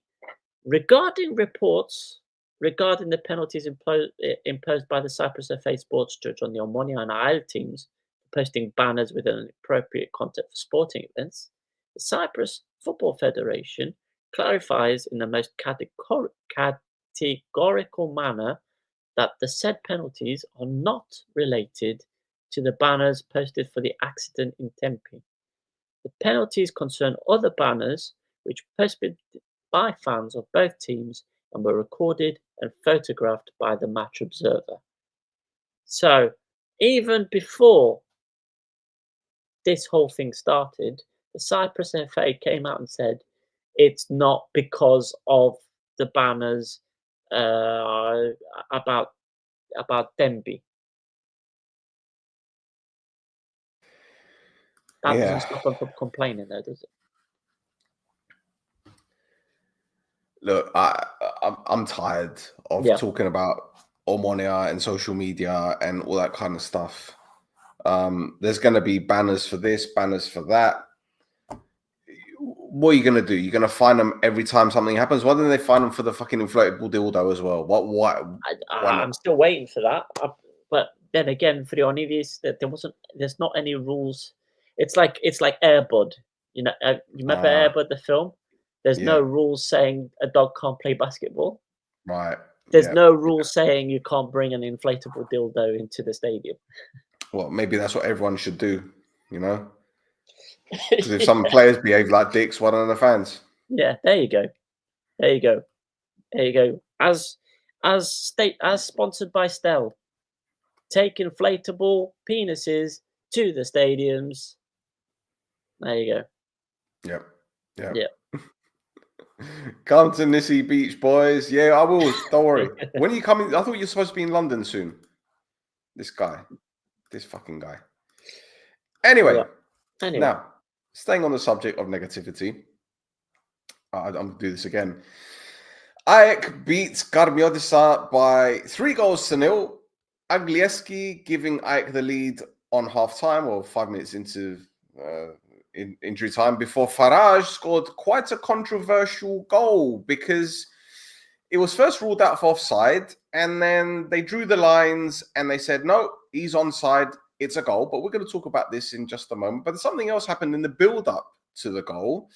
[SPEAKER 3] regarding reports regarding the penalties imposed by the Cyprus FA sports judge on the Omonia and AL teams for posting banners with an appropriate content for sporting events, the Cyprus Football Federation clarifies in the most categorical manner that the said penalties are not related to the banners posted for the accident in Tempe. The penalties concern other banners which were posted by fans of both teams and were recorded and photographed by the match observer. So, even before this whole thing started, the Cyprus FA came out and said it's not because of the banners about Demby. That doesn't stop them from complaining, though, does it?
[SPEAKER 2] Look, I'm tired of talking about Omonia and social media and all that kind of stuff. There's going to be banners for this, banners for that. What are you going to do? You're going to find them every time something happens? Why don't they find them for the fucking inflatable dildo as well? Why
[SPEAKER 3] I'm still waiting for that. But then again, Frionidis, there's not any rules. It's like Air Bud. You know, you remember Air Bud, the film? There's no rules saying a dog can't play basketball.
[SPEAKER 2] Right.
[SPEAKER 3] There's no rules saying you can't bring an inflatable dildo into the stadium.
[SPEAKER 2] Well, maybe that's what everyone should do, you know? Because if some players behave like dicks, why don't the fans?
[SPEAKER 3] Yeah, there you go. There you go. There you go. As sponsored by Stell, take inflatable penises to the stadiums. There you go.
[SPEAKER 2] Yep. Come to Nisi Beach, boys. Yeah, I will. Don't worry. When are you coming? I thought you were supposed to be in London soon. This fucking guy. Anyway, now, staying on the subject of negativity, I'm going to do this again. AEK beats Karmiotissa by 3-0. Aglieski giving AEK the lead on half-time, or 5 minutes into in injury time, before Faraj scored quite a controversial goal because it was first ruled out for offside, and then they drew the lines and they said, no, he's onside, it's a goal. But we're going to talk about this in just a moment. But something else happened in the build-up to the goal,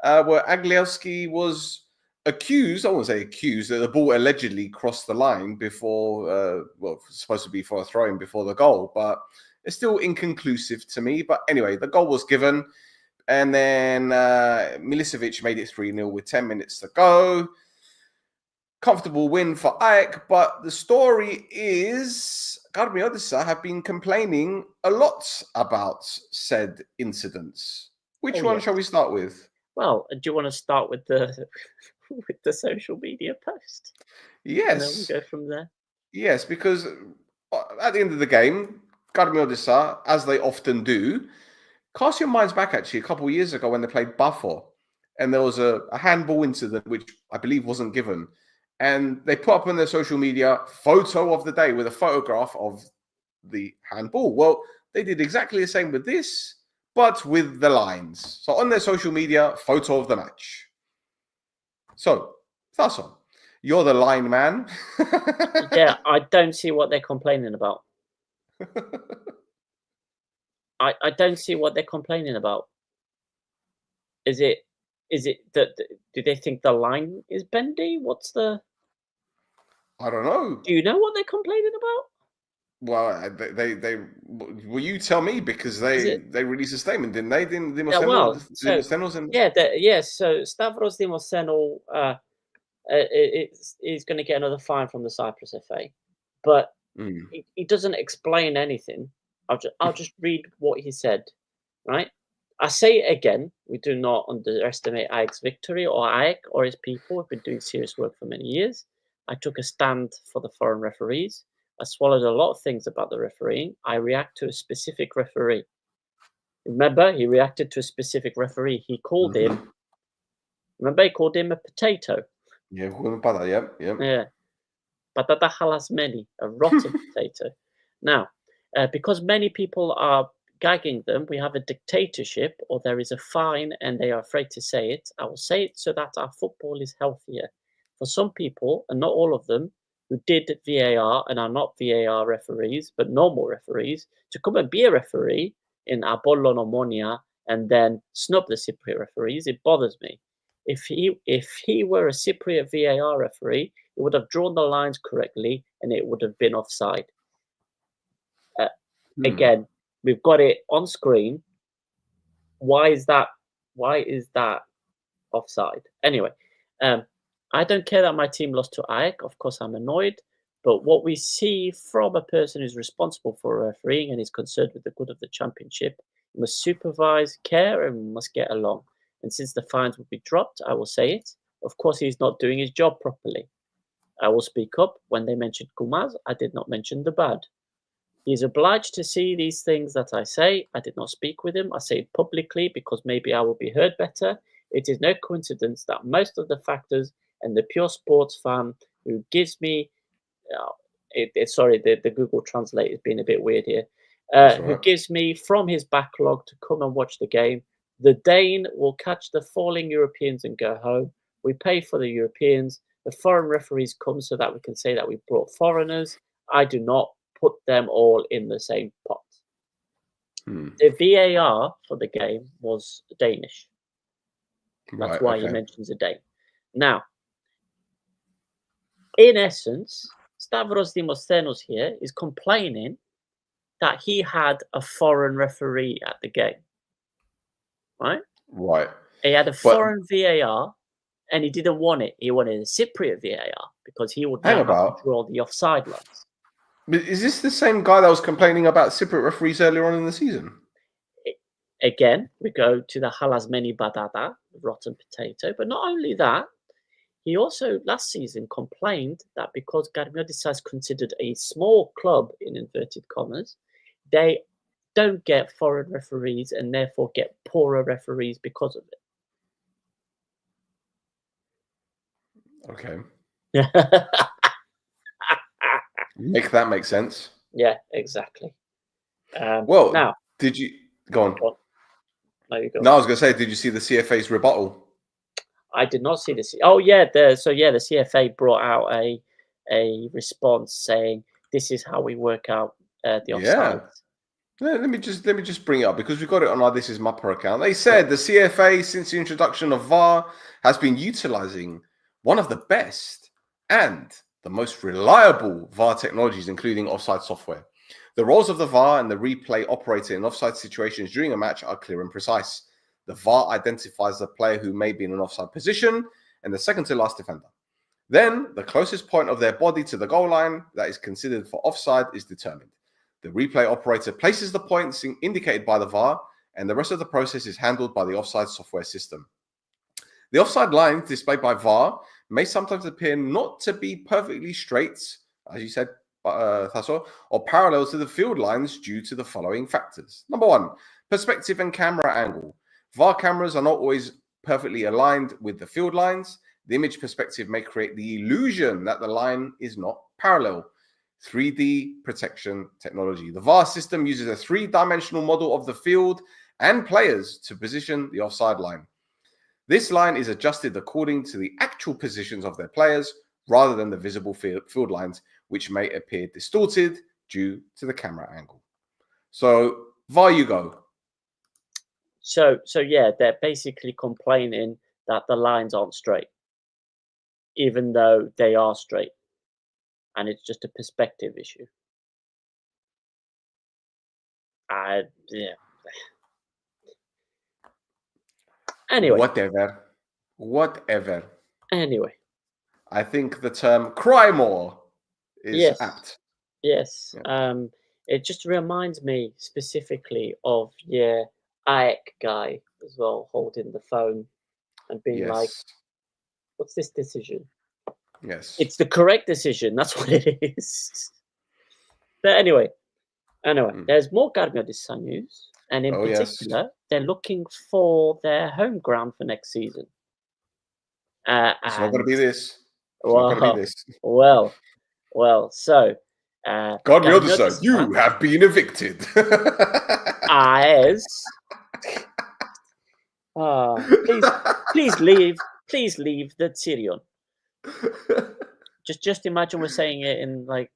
[SPEAKER 2] where Aglieski was accused, I won't say accused, that the ball allegedly crossed the line before, supposed to be for a throw-in before the goal, but it's still inconclusive to me. But anyway, the goal was given, and then Milicevic made it 3-0 with 10 minutes to go. Comfortable win for AEK, but the story is Karmiotissa have been complaining a lot about said incidents. Which one shall we start with?
[SPEAKER 3] Well, do you want to start with the with the social media post?
[SPEAKER 2] Yes.
[SPEAKER 3] And then we go from there.
[SPEAKER 2] Yes, because at the end of the game, Karmiotissa, as they often do, cast your minds back actually a couple of years ago when they played Buffalo, and there was a handball incident which I believe wasn't given. and they put up on their social media photo of the day with a photograph of the handball. Well, they did exactly the same with this, but with the lines. So on their social media, photo of the match. So, Tasso, you're the line man.
[SPEAKER 3] Yeah, I don't see what they're complaining about. I don't see what they're complaining about. Is it that do they think the line is bendy? What's the?
[SPEAKER 2] I don't know.
[SPEAKER 3] Do you know what they're complaining about?
[SPEAKER 2] Well, they well, you tell me, because they released a statement, didn't they?
[SPEAKER 3] Yeah, well, so Stavros Dimosthenou is going to get another fine from the Cyprus FA, but he doesn't explain anything. I'll just read what he said, right? I say it again, we do not underestimate AEK's victory or AEK or his people. We've been doing serious work for many years. I took a stand for the foreign referees. I swallowed a lot of things about the refereeing. I react to a specific referee. Remember, he reacted to a specific referee. He called him, remember, he called him a potato.
[SPEAKER 2] Yeah.
[SPEAKER 3] Yeah. Patata halasmeni, a rotten potato. Now, because many people are gagging them, we have a dictatorship, or there is a fine and they are afraid to say it. I will say it so that our football is healthier. For some people, and not all of them, who did VAR and are not VAR referees, but normal referees, to come and be a referee in Apollon or Monia and then snub the Cypriot referees, it bothers me. If he were a Cypriot VAR referee, he would have drawn the lines correctly and it would have been offside. Again, we've got it on screen. Why is that offside? Anyway, I don't care that my team lost to AEK. Of course, I'm annoyed. But what we see from a person who's responsible for refereeing and is concerned with the good of the championship, must supervise, care, and must get along. And since the fines will be dropped, I will say it. Of course, he's not doing his job properly. I will speak up. When they mentioned Kumaz, I did not mention the bad. He is obliged to see these things that I say. I did not speak with him. I say it publicly because maybe I will be heard better. It is no coincidence that most of the factors and the pure sports fan who gives me, the Google Translate has been a bit weird here, who gives me from his backlog to come and watch the game. The Dane will catch the falling Europeans and go home. We pay for the Europeans. The foreign referees come so that we can say that we brought foreigners. I do not put them all in the same pot. The VAR for the game was Danish. That's why he mentions a Dane. Now, in essence, Stavros Dimosthenou here is complaining that he had a foreign referee at the game. Right?
[SPEAKER 2] Right.
[SPEAKER 3] He had a foreign VAR and he didn't want it. He wanted a Cypriot VAR because he would now have to draw the offside lines.
[SPEAKER 2] But is this the same guy that was complaining about Cypriot referees earlier on in the season?
[SPEAKER 3] Again, we go to the halasmeni batata, rotten potato. But not only that, he also last season complained that because Garmiotis is considered a small club, in inverted commas, they don't get foreign referees and therefore get poorer referees because of it.
[SPEAKER 2] Okay. Make that make sense.
[SPEAKER 3] Yeah, exactly.
[SPEAKER 2] Well,
[SPEAKER 3] now,
[SPEAKER 2] did you go on?
[SPEAKER 3] No, you go.
[SPEAKER 2] No, I was going to say, did you see the CFA's rebuttal?
[SPEAKER 3] I did not see this. Oh yeah, the CFA brought out a response saying this is how we work out the offsides.
[SPEAKER 2] Yeah, let me just bring it up because we've got it on our This Is MAPPA account. They said the CFA, since the introduction of VAR, has been utilizing one of the best and the most reliable VAR technologies, including offside software. The roles of the VAR and the replay operator in offside situations during a match are clear and precise. The VAR identifies the player who may be in an offside position and the second to last defender. Then the closest point of their body to the goal line that is considered for offside is determined. The replay operator places the points indicated by the VAR, and the rest of the process is handled by the offside software system. The offside lines displayed by VAR may sometimes appear not to be perfectly straight, as you said, Tasso, or parallel to the field lines due to the following factors. Number one, perspective and camera angle. VAR cameras are not always perfectly aligned with the field lines. The image perspective may create the illusion that the line is not parallel. 3D protection technology. The VAR system uses a three-dimensional model of the field and players to position the offside line. This line is adjusted according to the actual positions of their players rather than the visible field lines, which may appear distorted due to the camera angle. So, VAR you go.
[SPEAKER 3] So yeah, they're basically complaining that the lines aren't straight, even though they are straight, and it's just a perspective issue. Yeah. Anyway.
[SPEAKER 2] Whatever.
[SPEAKER 3] Anyway.
[SPEAKER 2] I think the term "cry more" is apt.
[SPEAKER 3] Yes. Yeah. It just reminds me specifically of AEK guy as well, holding the phone and being like, "What's this decision?"
[SPEAKER 2] Yes.
[SPEAKER 3] It's the correct decision. That's what it is. But anyway, there's more Garmiodyssa news, and in particular, they're looking for their home ground for next season.
[SPEAKER 2] It's not going to be this. It's
[SPEAKER 3] not
[SPEAKER 2] going to be this.
[SPEAKER 3] Well. So,
[SPEAKER 2] Garmiodyssa, you have been evicted.
[SPEAKER 3] Please leave the Tyrion. Just imagine we're saying it in like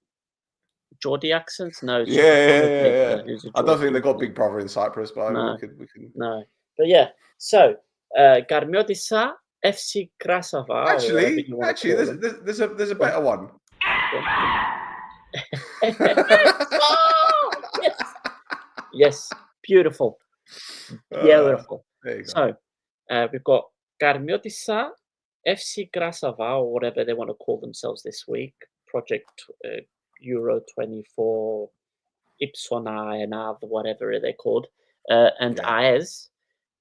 [SPEAKER 3] Geordie accents. No, it's
[SPEAKER 2] yeah. I don't think they got Big Brother in Cyprus, but we can.
[SPEAKER 3] No, but yeah. So, Garmiodyssa, FC Krasava.
[SPEAKER 2] Actually, there's a better one.
[SPEAKER 3] Yes, beautiful. So, we've got Garmiodyssa, FC Krasava, or whatever they want to call themselves this week. Project Euro 24, Ipsona and whatever they're called, and AES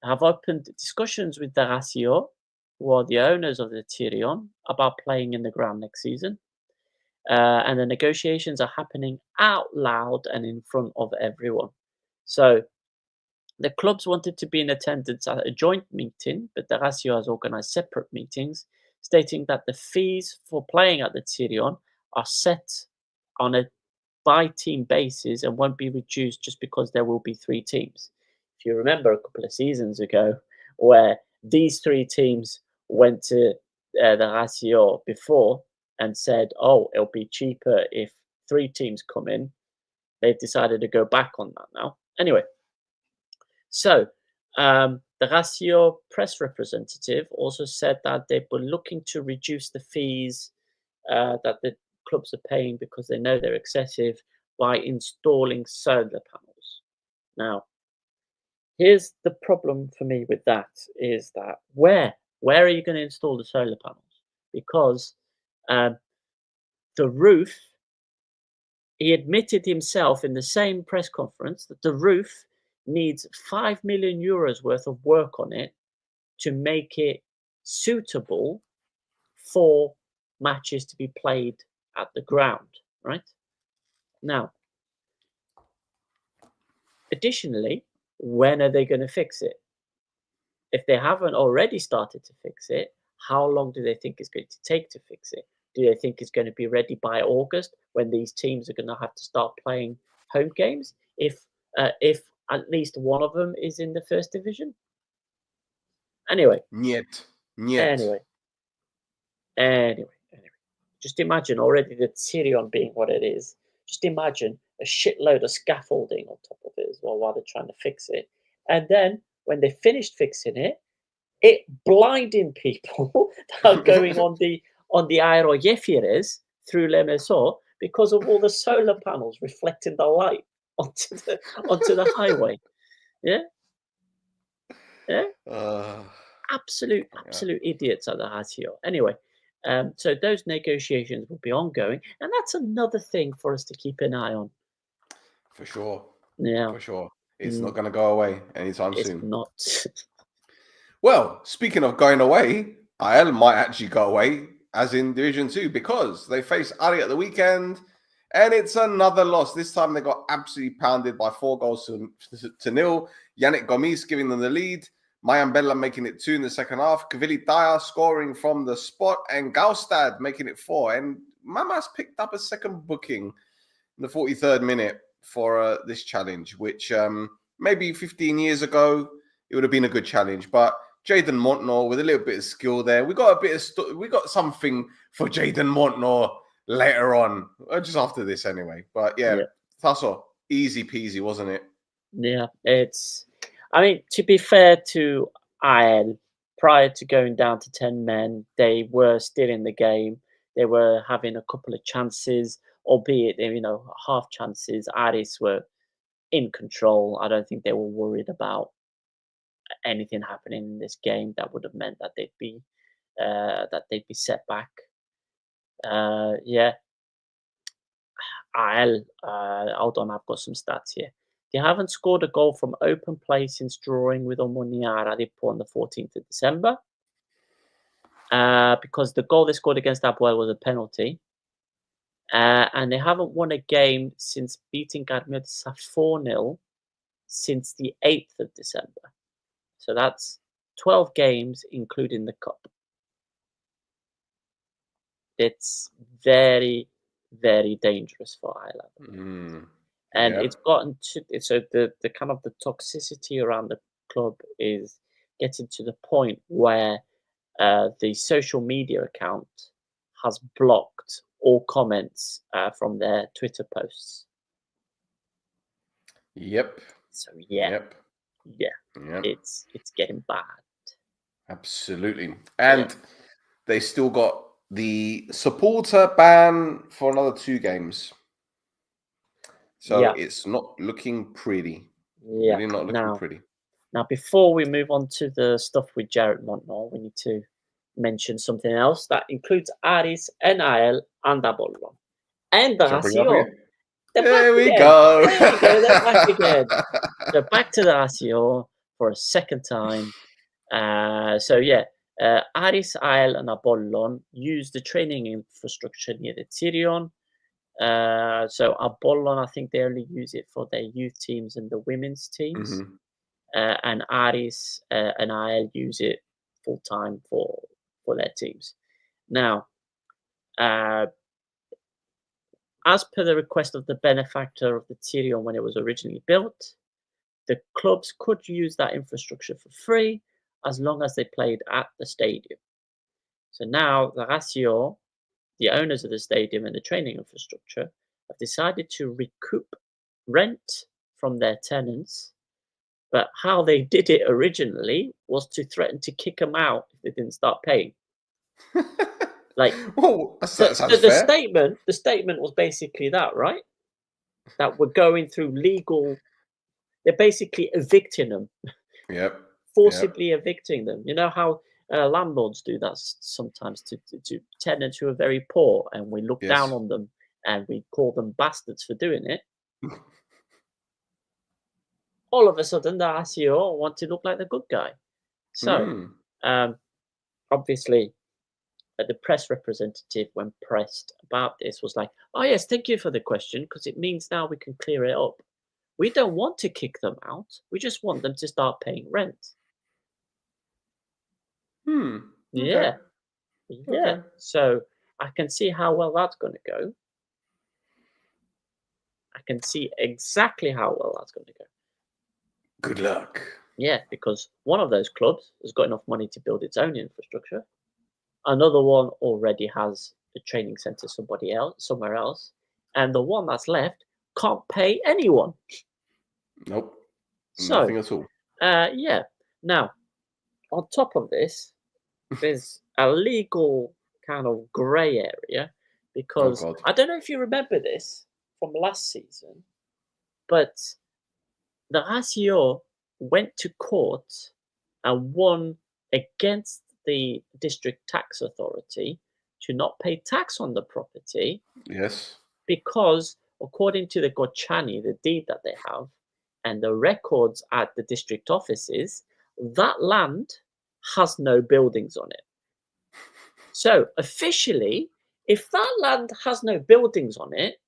[SPEAKER 3] have opened discussions with the Ratio, who are the owners of the Tyrion, about playing in the ground next season. And the negotiations are happening out loud and in front of everyone. So the clubs wanted to be in attendance at a joint meeting, but the Ratio has organized separate meetings, stating that the fees for playing at the Tyrion are set on a by-team basis and won't be reduced just because there will be 3 teams. If you remember a couple of seasons ago, where these 3 teams went to the Ratio before and said, oh, it'll be cheaper if 3 teams come in, they've decided to go back on that now. Anyway, so the Ratio press representative also said that they were looking to reduce the fees that the clubs are paying because they know they're excessive by installing solar panels. Now, here's the problem for me with that is that where are you going to install the solar panels? Because the roof, he admitted himself in the same press conference that the roof needs 5 million euros worth of work on it to make it suitable for matches to be played at the ground, right? Now, additionally, when are they going to fix it? If they haven't already started to fix it, how long do they think it's going to take to fix it? Do they think it's going to be ready by August when these teams are going to have to start playing home games? If at least one of them is in the first division? Anyway. Anyway. Just imagine already the Tyrion being what it is. Just imagine a shitload of scaffolding on top of it as well while they're trying to fix it. And then when they finished fixing it, it blinding people that are going on the aerogefires through Lemeso because of all the solar panels reflecting the light onto the highway. Yeah. Absolute idiots at the Ratio. Anyway, so those negotiations will be ongoing, and that's another thing for us to keep an eye on.
[SPEAKER 2] For sure.
[SPEAKER 3] Yeah.
[SPEAKER 2] For sure. It's not going to go away anytime soon.
[SPEAKER 3] It's not.
[SPEAKER 2] Well, speaking of going away, AEL might actually go away, as in Division 2, because they face Ari at the weekend, and it's another loss. This time they got absolutely pounded by 4 goals to 0. Yannick Gomis giving them the lead, Mayan Bella making it 2 in the second half. Kavili Daya scoring from the spot, and Gaustad making it 4. And Mamas picked up a second booking in the 43rd minute for this challenge, which maybe 15 years ago it would have been a good challenge. But Jaden Montnor with a little bit of skill there. We got a bit of we got something for Jaden Montnor later on, just after this anyway. But yeah. Tasso, easy peasy, wasn't it?
[SPEAKER 3] Yeah, I mean, to be fair to IL, prior to going down to 10 men, they were still in the game. They were having a couple of chances, albeit, half chances. Aris were in control. I don't think they were worried about anything happening in this game that would have meant that they'd be set back. Yeah. IL, hold on, I've got some stats here. They haven't scored a goal from open play since drawing with Omoniara on the 14th of December. Because the goal they scored against Apoel was a penalty. And they haven't won a game since beating Garmiosa 4-0 since the 8th of December. So that's 12 games, including the cup. It's very, very dangerous for Ireland. And it's gotten to, so the kind of the toxicity around the club is getting to the point where the social media account has blocked all comments from their Twitter posts.
[SPEAKER 2] Yep.
[SPEAKER 3] So yeah, it's getting bad.
[SPEAKER 2] Absolutely. And they still got the supporter ban for another 2 games. So it's not looking pretty.
[SPEAKER 3] Yeah.
[SPEAKER 2] Really not looking pretty.
[SPEAKER 3] Now, before we move on to the stuff with Jared Montnor, we need to mention something else that includes Aris, NIL, and Apollon. And the Ratio.
[SPEAKER 2] There we go.
[SPEAKER 3] There we go. They're back again. So back to the Ratio for a second time. Aris, IL, and Apollon use the training infrastructure near the Tyrion. So Apollon, I think they only use it for their youth teams and the women's teams. And Aris and IL use it full time for their teams. Now, as per the request of the benefactor of the Tyrion when it was originally built, the clubs could use that infrastructure for free as long as they played at the stadium. So now the Ratio, the owners of the stadium and the training infrastructure, have decided to recoup rent from their tenants. But how they did it originally was to threaten to kick them out if they didn't start paying. Like, the statement was basically that, right? That we're going through legal. They're basically evicting them.
[SPEAKER 2] Yep.
[SPEAKER 3] Forcibly evicting them. You know how landlords do that sometimes to tenants who are very poor, and we look down on them and we call them bastards for doing it. All of a sudden, the Ratio want to look like the good guy. So, obviously, the press representative, when pressed about this, was like, "Oh yes, thank you for the question, because it means now we can clear it up. We don't want to kick them out. We just want them to start paying rent." Yeah. Okay. So I can see how well that's going to go. I can see exactly how well that's going to go.
[SPEAKER 2] Good luck.
[SPEAKER 3] Yeah, because one of those clubs has got enough money to build its own infrastructure. Another one already has a training center somewhere else, and the one that's left can't pay anyone.
[SPEAKER 2] Nope.
[SPEAKER 3] So,
[SPEAKER 2] nothing at all.
[SPEAKER 3] Now, on top of this, there's a legal kind of grey area, because I don't know if you remember this from last season, but the Ratio went to court and won against the district tax authority to not pay tax on the property.
[SPEAKER 2] Yes.
[SPEAKER 3] Because according to the Gocciani, the deed that they have, and the records at the district offices, that land has no buildings on it. So officially, if that land has no buildings on it,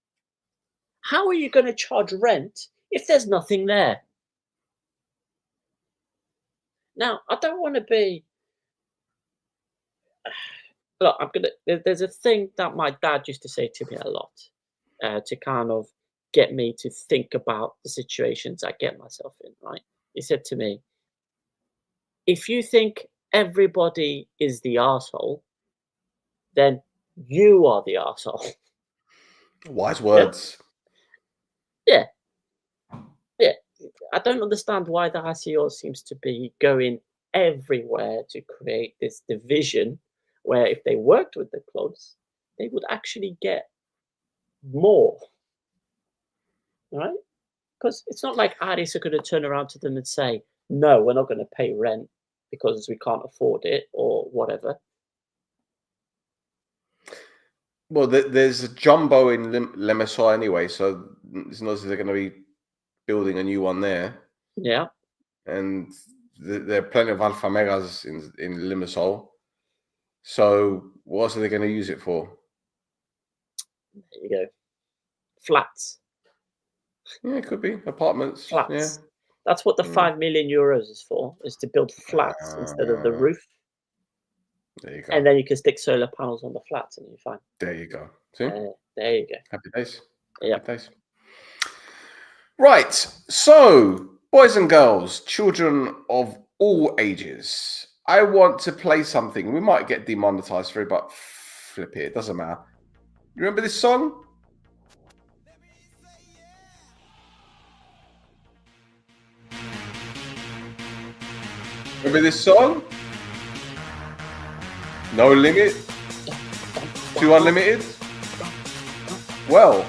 [SPEAKER 3] how are you going to charge rent if there's nothing there? Now, I don't want to be. Look, I'm gonna. There's a thing that my dad used to say to me a lot, to kind of get me to think about the situations I get myself in. Right? He said to me, "If you think everybody is the arsehole, then you are the arsehole."
[SPEAKER 2] Wise
[SPEAKER 3] Yeah,
[SPEAKER 2] words.
[SPEAKER 3] yeah, yeah. I don't understand why the ICO seems to be going everywhere to create this division, where if they worked with the clubs, they would actually get more, right? Because it's not like artists are going to turn around to them and say, "No, we're not going to pay rent because we can't afford it," or whatever.
[SPEAKER 2] Well, there's a jumbo in Lemesoy anyway, so it's not as if they're going to be building a new one there.
[SPEAKER 3] Yeah,
[SPEAKER 2] And there are plenty of Alpha Megas in Limassol. So what else are they going to use it for?
[SPEAKER 3] there you go. Flats,
[SPEAKER 2] Yeah, it could be apartments. Yeah.
[SPEAKER 3] flats. That's what the
[SPEAKER 2] Mm.
[SPEAKER 3] 5 million euros is for, is to build flats instead of the roof.
[SPEAKER 2] There you go.
[SPEAKER 3] And then you can stick solar panels on the flats and you're fine.
[SPEAKER 2] There you go. See?
[SPEAKER 3] There you go.
[SPEAKER 2] Happy days.
[SPEAKER 3] Yeah.
[SPEAKER 2] Happy days. Right. So, boys and girls, children of all ages, I want to play something. We might get demonetized for it, but flip it. It doesn't matter. You remember this song? Remember this song? No Limit? Too Unlimited? Well,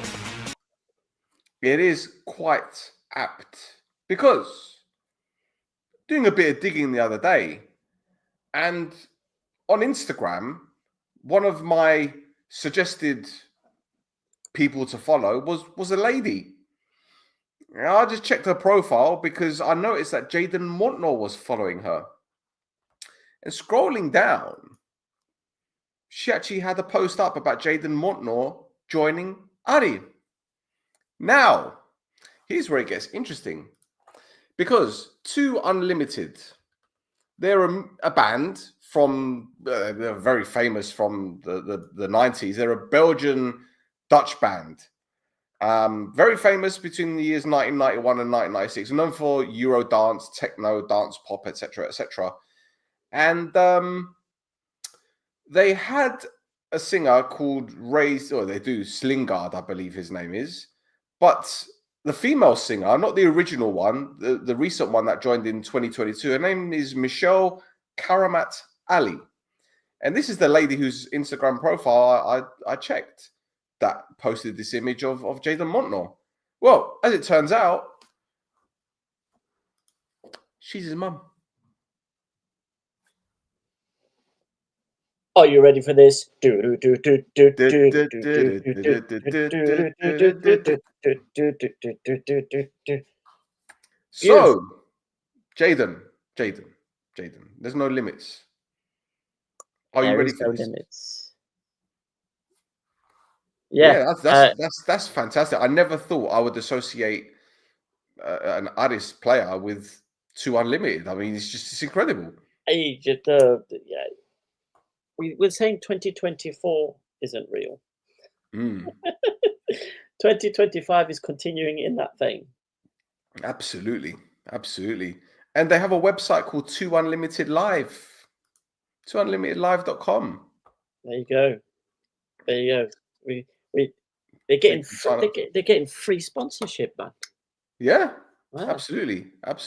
[SPEAKER 2] it is quite apt because doing a bit of digging the other day, and on Instagram, one of my suggested people to follow was a lady. I just checked her profile because I noticed that Jaden Montnor was following her. And scrolling down, she actually had a post up about Jaden Montnor joining Ari. Now, here's where it gets interesting. Because Too Unlimited, they're a band from, they're very famous from the 90s. They're a Belgian Dutch band. Very famous between the years 1991 and 1996, known for Euro dance, techno, dance pop, etc., etc. And they had a singer called or they do, Slingard, I believe his name is. But the female singer, not the original one, the recent one that joined in 2022, her name is Michelle Karamat Ali. And this is the lady whose Instagram profile I checked that posted this image of Jaden Montnor. Well, as it turns out, she's his mum.
[SPEAKER 3] Are you ready for this?
[SPEAKER 2] So, Jaden, there's no limits. Are you ready for this?
[SPEAKER 3] Limits. Yeah,
[SPEAKER 2] that's fantastic. I never thought I would associate an artist player with Too Unlimited. I mean, it's incredible.
[SPEAKER 3] Yeah. We're saying 2024 isn't real. 2025 is continuing in that vein.
[SPEAKER 2] Absolutely. And they have a website called Too Unlimited Live. TooUnlimitedLive.com.
[SPEAKER 3] There you go. They're getting free sponsorship, man.
[SPEAKER 2] Yeah. Wow. Absolutely. I'm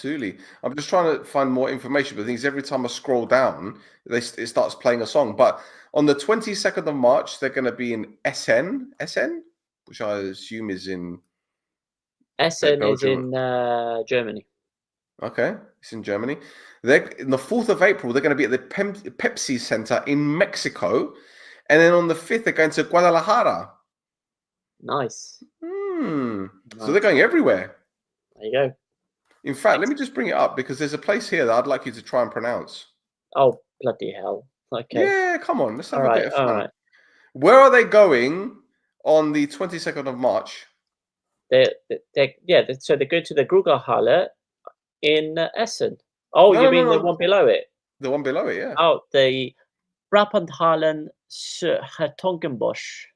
[SPEAKER 2] just trying to find more information, but the thing is, every time I scroll down, it starts playing a song. But on the 22nd of March, they're going to be in Essen, which I assume is in
[SPEAKER 3] Essen is in Germany.
[SPEAKER 2] Okay, it's in Germany. In the 4th of April, they're going to be at the Pepsi Center in Mexico, and then on the 5th, they're going to Guadalajara.
[SPEAKER 3] Nice.
[SPEAKER 2] Nice. So they're going everywhere.
[SPEAKER 3] There you go.
[SPEAKER 2] In fact, let me just bring it up because there's a place here that I'd like you to try and pronounce.
[SPEAKER 3] Oh, bloody hell. Okay.
[SPEAKER 2] Yeah, come on. Let's have a bit of fun.
[SPEAKER 3] All right.
[SPEAKER 2] Where are they going on the 22nd of March?
[SPEAKER 3] So they go to the Grugerhalle in Essen. Oh,
[SPEAKER 2] No,
[SPEAKER 3] you
[SPEAKER 2] no,
[SPEAKER 3] mean
[SPEAKER 2] no,
[SPEAKER 3] the
[SPEAKER 2] no.
[SPEAKER 3] one below it?
[SPEAKER 2] The one below it, yeah.
[SPEAKER 3] Oh, the Brabanthallen Hertogenbosch,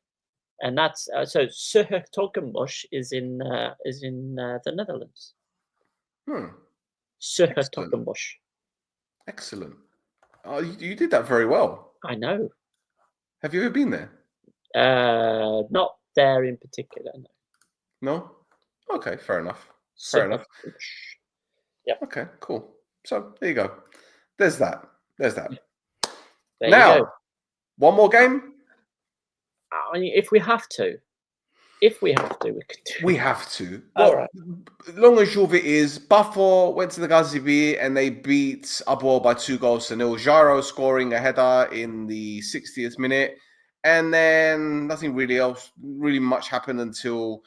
[SPEAKER 3] and that's so Hertogenbosch is in the Netherlands.
[SPEAKER 2] Hmm. Excellent.
[SPEAKER 3] Hertogenbosch.
[SPEAKER 2] Excellent. Oh, you did that very well.
[SPEAKER 3] I know.
[SPEAKER 2] Have you ever been there?
[SPEAKER 3] Not there in particular. No.
[SPEAKER 2] No? Okay, fair enough. Fair enough.
[SPEAKER 3] Hertogenbosch. Yep.
[SPEAKER 2] Okay, cool. So there you go. There's that. There's that.
[SPEAKER 3] There you
[SPEAKER 2] Now,
[SPEAKER 3] go.
[SPEAKER 2] one more game.
[SPEAKER 3] I mean, if we have to, we can do.
[SPEAKER 2] We have to.
[SPEAKER 3] All
[SPEAKER 2] Well,
[SPEAKER 3] right.
[SPEAKER 2] long and short of it is, Buffalo went to the Gazibi and they beat Abuel by 2-0. Jairo scoring a header in the 60th minute, and then nothing really much happened until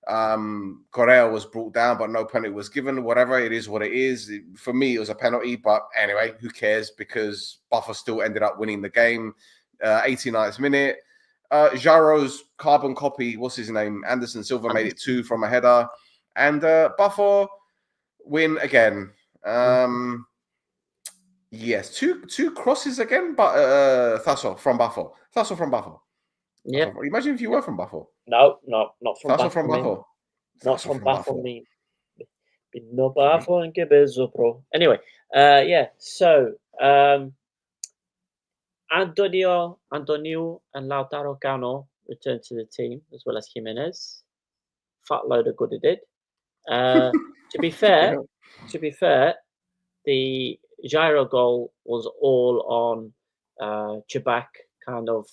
[SPEAKER 2] Correa was brought down, but no penalty was given. Whatever, it is what it is. For me, it was a penalty, but anyway, who cares? Because Buffalo still ended up winning the game. 89th minute. Jairo's carbon copy, what's his name? Anderson Silva made it 2 from a header. And Buffalo win again. Yes, two crosses again, but Thasso from Buffalo.
[SPEAKER 3] Yep.
[SPEAKER 2] Imagine if you were from Buffalo.
[SPEAKER 3] No, not from
[SPEAKER 2] Thasso
[SPEAKER 3] Buffalo.
[SPEAKER 2] from Buffalo.
[SPEAKER 3] Not
[SPEAKER 2] Thasso
[SPEAKER 3] from Buffalo. No
[SPEAKER 2] Mm-hmm.
[SPEAKER 3] Buffalo and Gebezzo Pro. Anyway, yeah. So Antonio and Lautaro Cano returned to the team, as well as Jimenez. Fat load of good it did. To be fair, the Jairo goal was all on Chebak, kind of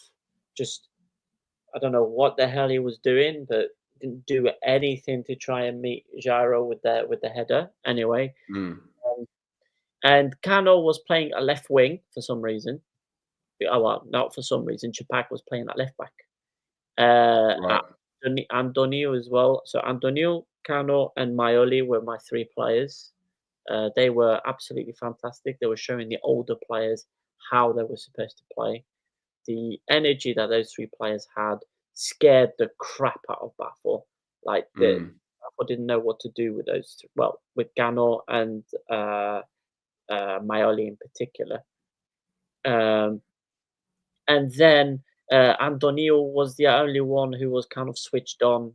[SPEAKER 3] just, I don't know what the hell he was doing, but didn't do anything to try and meet Jairo with the header. Anyway, and Cano was playing a left wing for some reason. Oh, well, not for some reason. Chebak was playing at left back.
[SPEAKER 2] Right.
[SPEAKER 3] Antonio as well. So Antonio, Cano, and Maioli were my 3 players. They were absolutely fantastic. They were showing the older players how they were supposed to play. The energy that those 3 players had scared the crap out of Baffle. Like Baffle didn't know what to do with those. Well, with Cano and Maioli in particular. And then Antonio was the only one who was kind of switched on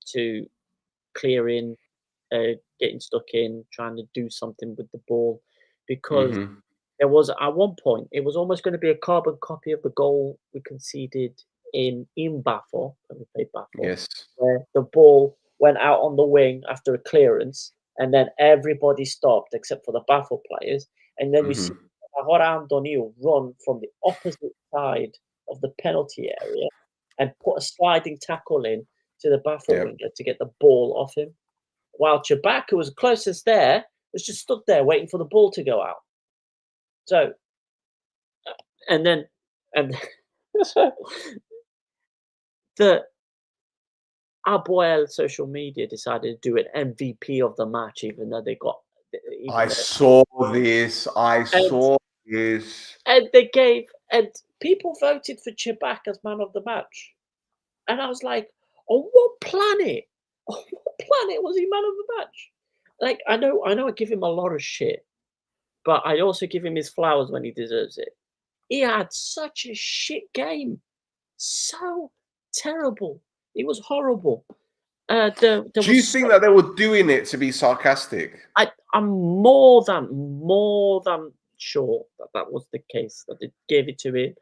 [SPEAKER 3] to clearing, getting stuck in, trying to do something with the ball, because there was at one point it was almost going to be a carbon copy of the goal we conceded in Bafo when we played Bafo,
[SPEAKER 2] Yes.
[SPEAKER 3] where the ball went out on the wing after a clearance, and then everybody stopped except for the Bafo players, and then you see Jorge Antonio run from the opposite side of the penalty area and put a sliding tackle in to the Bafo winger to get the ball off him, while Chewbacca, who was closest there, was just stood there waiting for the ball to go out. So, and so the Abuel social media decided to do an MVP of the match, even though they got.
[SPEAKER 2] I saw this.
[SPEAKER 3] And they gave, and people voted for Chewbacca as man of the match, and I was like, on what planet? On what planet was he man of the match? Like, I know, I give him a lot of shit, but I also give him his flowers when he deserves it. He had such a shit game, so terrible. It was horrible.
[SPEAKER 2] Do you think that they were doing it to be sarcastic?
[SPEAKER 3] I'm more than sure that was the case, that they gave it to him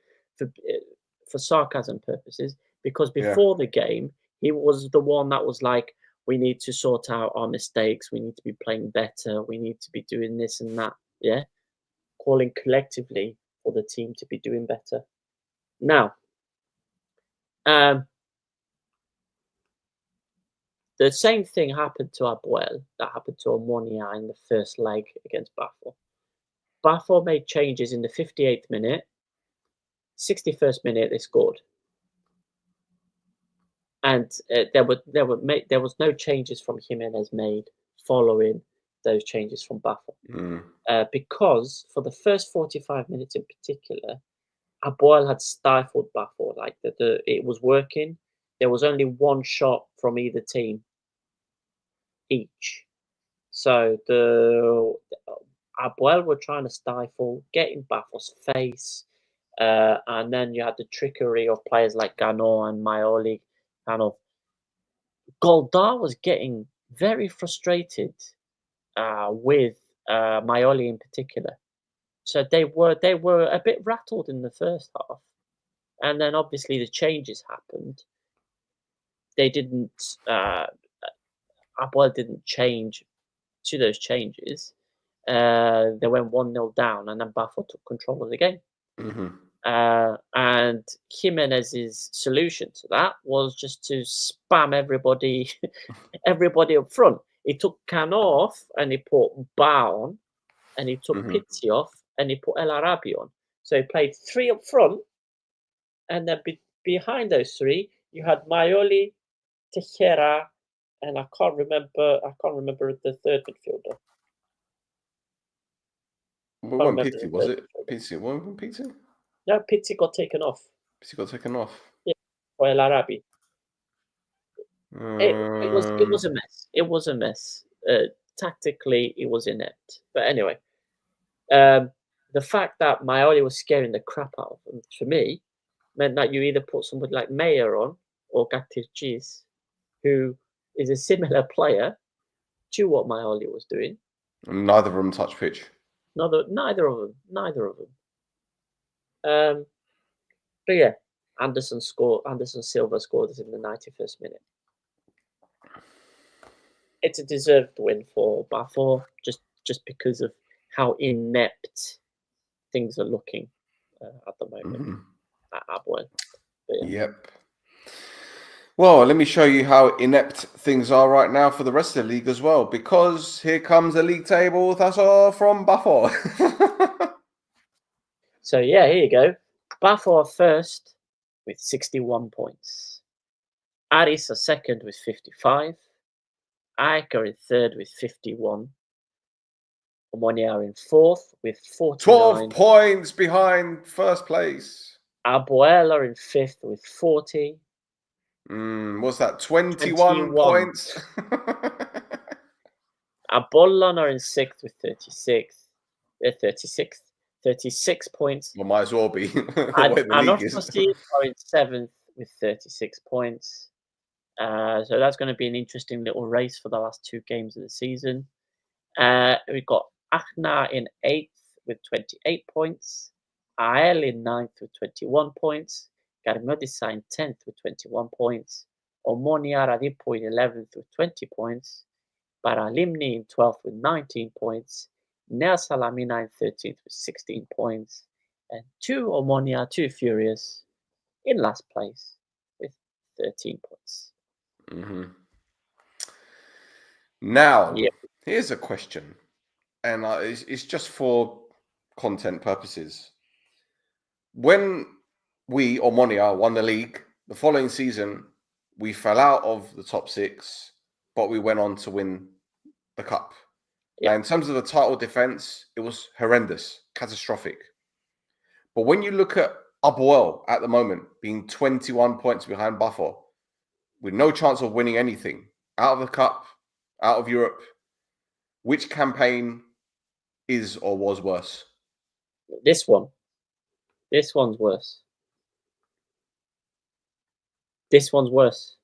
[SPEAKER 3] for sarcasm purposes, because before the game he was the one that was like, we need to sort out our mistakes, we need to be playing better, we need to be doing this and that, calling collectively for the team to be doing better. Now, the same thing happened to Abuel that happened to Omonia in the first leg against Bafo. Bafo made changes in the 58th minute. 61st minute, they scored. And there was no changes from Jimenez made following those changes from Bafo. Because for the first 45 minutes in particular, Abuel had stifled Bafo. Like it was working. There was only one shot from either team each. So Abuel were trying to stifle, get in Bafo's face, and then you had the trickery of players like Gano and Maioli. Kind of, Goldar was getting very frustrated with Maioli in particular. So they were a bit rattled in the first half, and then obviously the changes happened. They didn't. Abuel didn't change to those changes. They went 1-0 down, and then Bafo took control of the game. And Jimenez's solution to that was just to spam everybody, everybody up front. He took Cano off, and he put Ba on, and he took Pizzi off, and he put El Arabi on. So he played 3 up front, and then behind those 3, you had Maioli, Tejera, and I can't remember the third midfielder.
[SPEAKER 2] Well, when Pizzi, was it? Pizzi, when Pizzi?
[SPEAKER 3] No, Pizzi got taken off.
[SPEAKER 2] Pizzi got taken off.
[SPEAKER 3] Yeah, for El Arabi. It was a mess. It was a mess. Tactically, it was inept. But anyway, the fact that Maioli was scaring the crap out of them, for me, meant that you either put somebody like Meyer on or Gaktir Giz, who is a similar player to what Maioli was doing.
[SPEAKER 2] Neither of them touch pitch.
[SPEAKER 3] Neither of them. But yeah, Anderson Silva scored it in the 91st minute. It's a deserved win for Bafo, just because of how inept things are looking at the moment at Abuel. Yeah.
[SPEAKER 2] Yep. Well, let me show you how inept things are right now for the rest of the league as well, because here comes the league table that's all from Bafo.
[SPEAKER 3] So yeah, here you go. Bafo are first with 61 points. Aris are second with 55. AEK are in third with 51. Omonia are in fourth with 49.
[SPEAKER 2] 12 points behind first place.
[SPEAKER 3] Abuel are in fifth with 40.
[SPEAKER 2] What's that? 21 points.
[SPEAKER 3] Apollon are in sixth with 36. 36 points.
[SPEAKER 2] Well, might as well be.
[SPEAKER 3] Anorthosis are in seventh with 36 points. So that's going to be an interesting little race for the last 2 games of the season. We've got Achna in 8th with 28 points. AEL in 9th with 21 points. Garmodisa in 10th with 21 points. Omonia Radipo in 11th with 20 points. Paralimni in 12th with 19 points. Nea Salamina in 13th with 16 points. And 2 Omonia, 2 Furious in last place with 13 points.
[SPEAKER 2] Now, here's a question, and it's just for content purposes. When we, Omonia, won the league, the following season, we fell out of the top 6, but we went on to win the cup. Now, in terms of the title defense, it was horrendous, catastrophic. But when you look at Abuel at the moment, being 21 points behind Bafo, with no chance of winning anything, out of the cup, out of Europe, which campaign is or was worse?
[SPEAKER 3] This one. This one's worse. This one's worse.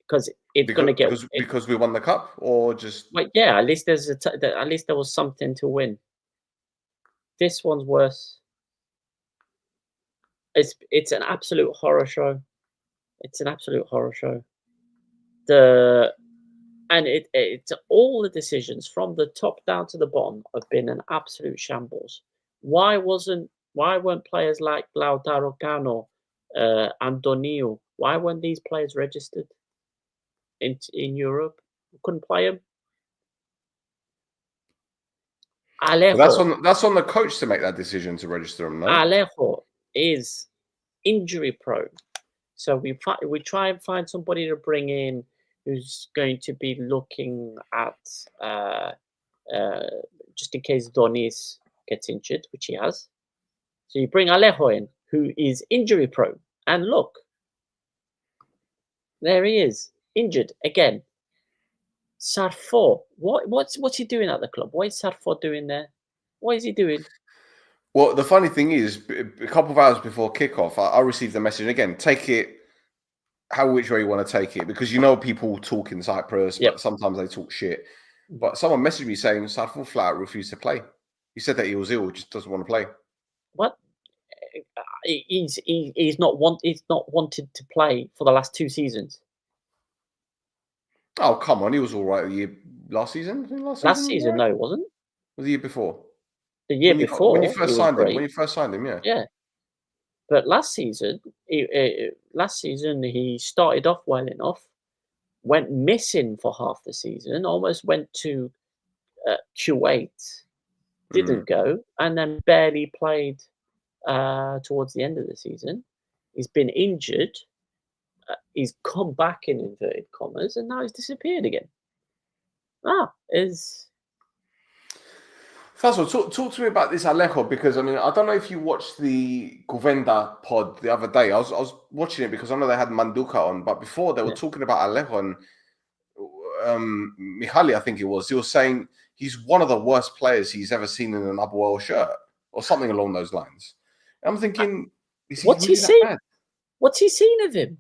[SPEAKER 3] Because it's going to get...
[SPEAKER 2] Because we won the cup, or just...
[SPEAKER 3] Well, yeah, at least at least there was something to win. This one's worse. It's an absolute horror show. It's an absolute horror show. And it's all the decisions from the top down to the bottom have been an absolute shambles. Why weren't players like Lautaro Cano, Antonio, why weren't these players registered in Europe? We couldn't play them.
[SPEAKER 2] Alejo, that's on the coach to make that decision to register them. No?
[SPEAKER 3] Alejo is injury prone, so we try and find somebody to bring in who's going to be looking at just in case Donis gets injured, which he has. So you bring Alejo in, who is injury prone, and look, there he is, injured again. Sarfo, what's he doing at the club? What is Sarfo doing there? What is he doing?
[SPEAKER 2] Well, the funny thing is, a couple of hours before kickoff, I received a message again. Take it which way you want to take it, because people talk in Cyprus,
[SPEAKER 3] Yep.
[SPEAKER 2] but sometimes they talk shit. But someone messaged me saying Sarfo flat out refused to play. He said that he was ill, just doesn't want to play.
[SPEAKER 3] What? He's not wanted to play for the last 2 seasons.
[SPEAKER 2] Oh, come on, he was all right last season.
[SPEAKER 3] Last season, no, it wasn't.
[SPEAKER 2] Was the year before?
[SPEAKER 3] The year before,
[SPEAKER 2] when you
[SPEAKER 3] he
[SPEAKER 2] first
[SPEAKER 3] was
[SPEAKER 2] signed him.
[SPEAKER 3] great.
[SPEAKER 2] When you first signed him, yeah.
[SPEAKER 3] Yeah, but last season, he started off well enough, went missing for half the season, almost went to Kuwait, didn't go, and then barely played towards the end of the season. He's been injured. He's come back in inverted commas, and now he's disappeared again.
[SPEAKER 2] First of all, talk to me about this Alejo, because I don't know if you watched the Govenda pod the other day. I was watching it because I know they had Manduka on, but before they were talking about Alejo, and Mihaly, I think it was. He was saying he's one of the worst players he's ever seen in an Apoel shirt, or something along those lines. And I'm thinking,
[SPEAKER 3] what's he seen? What's he seen of him?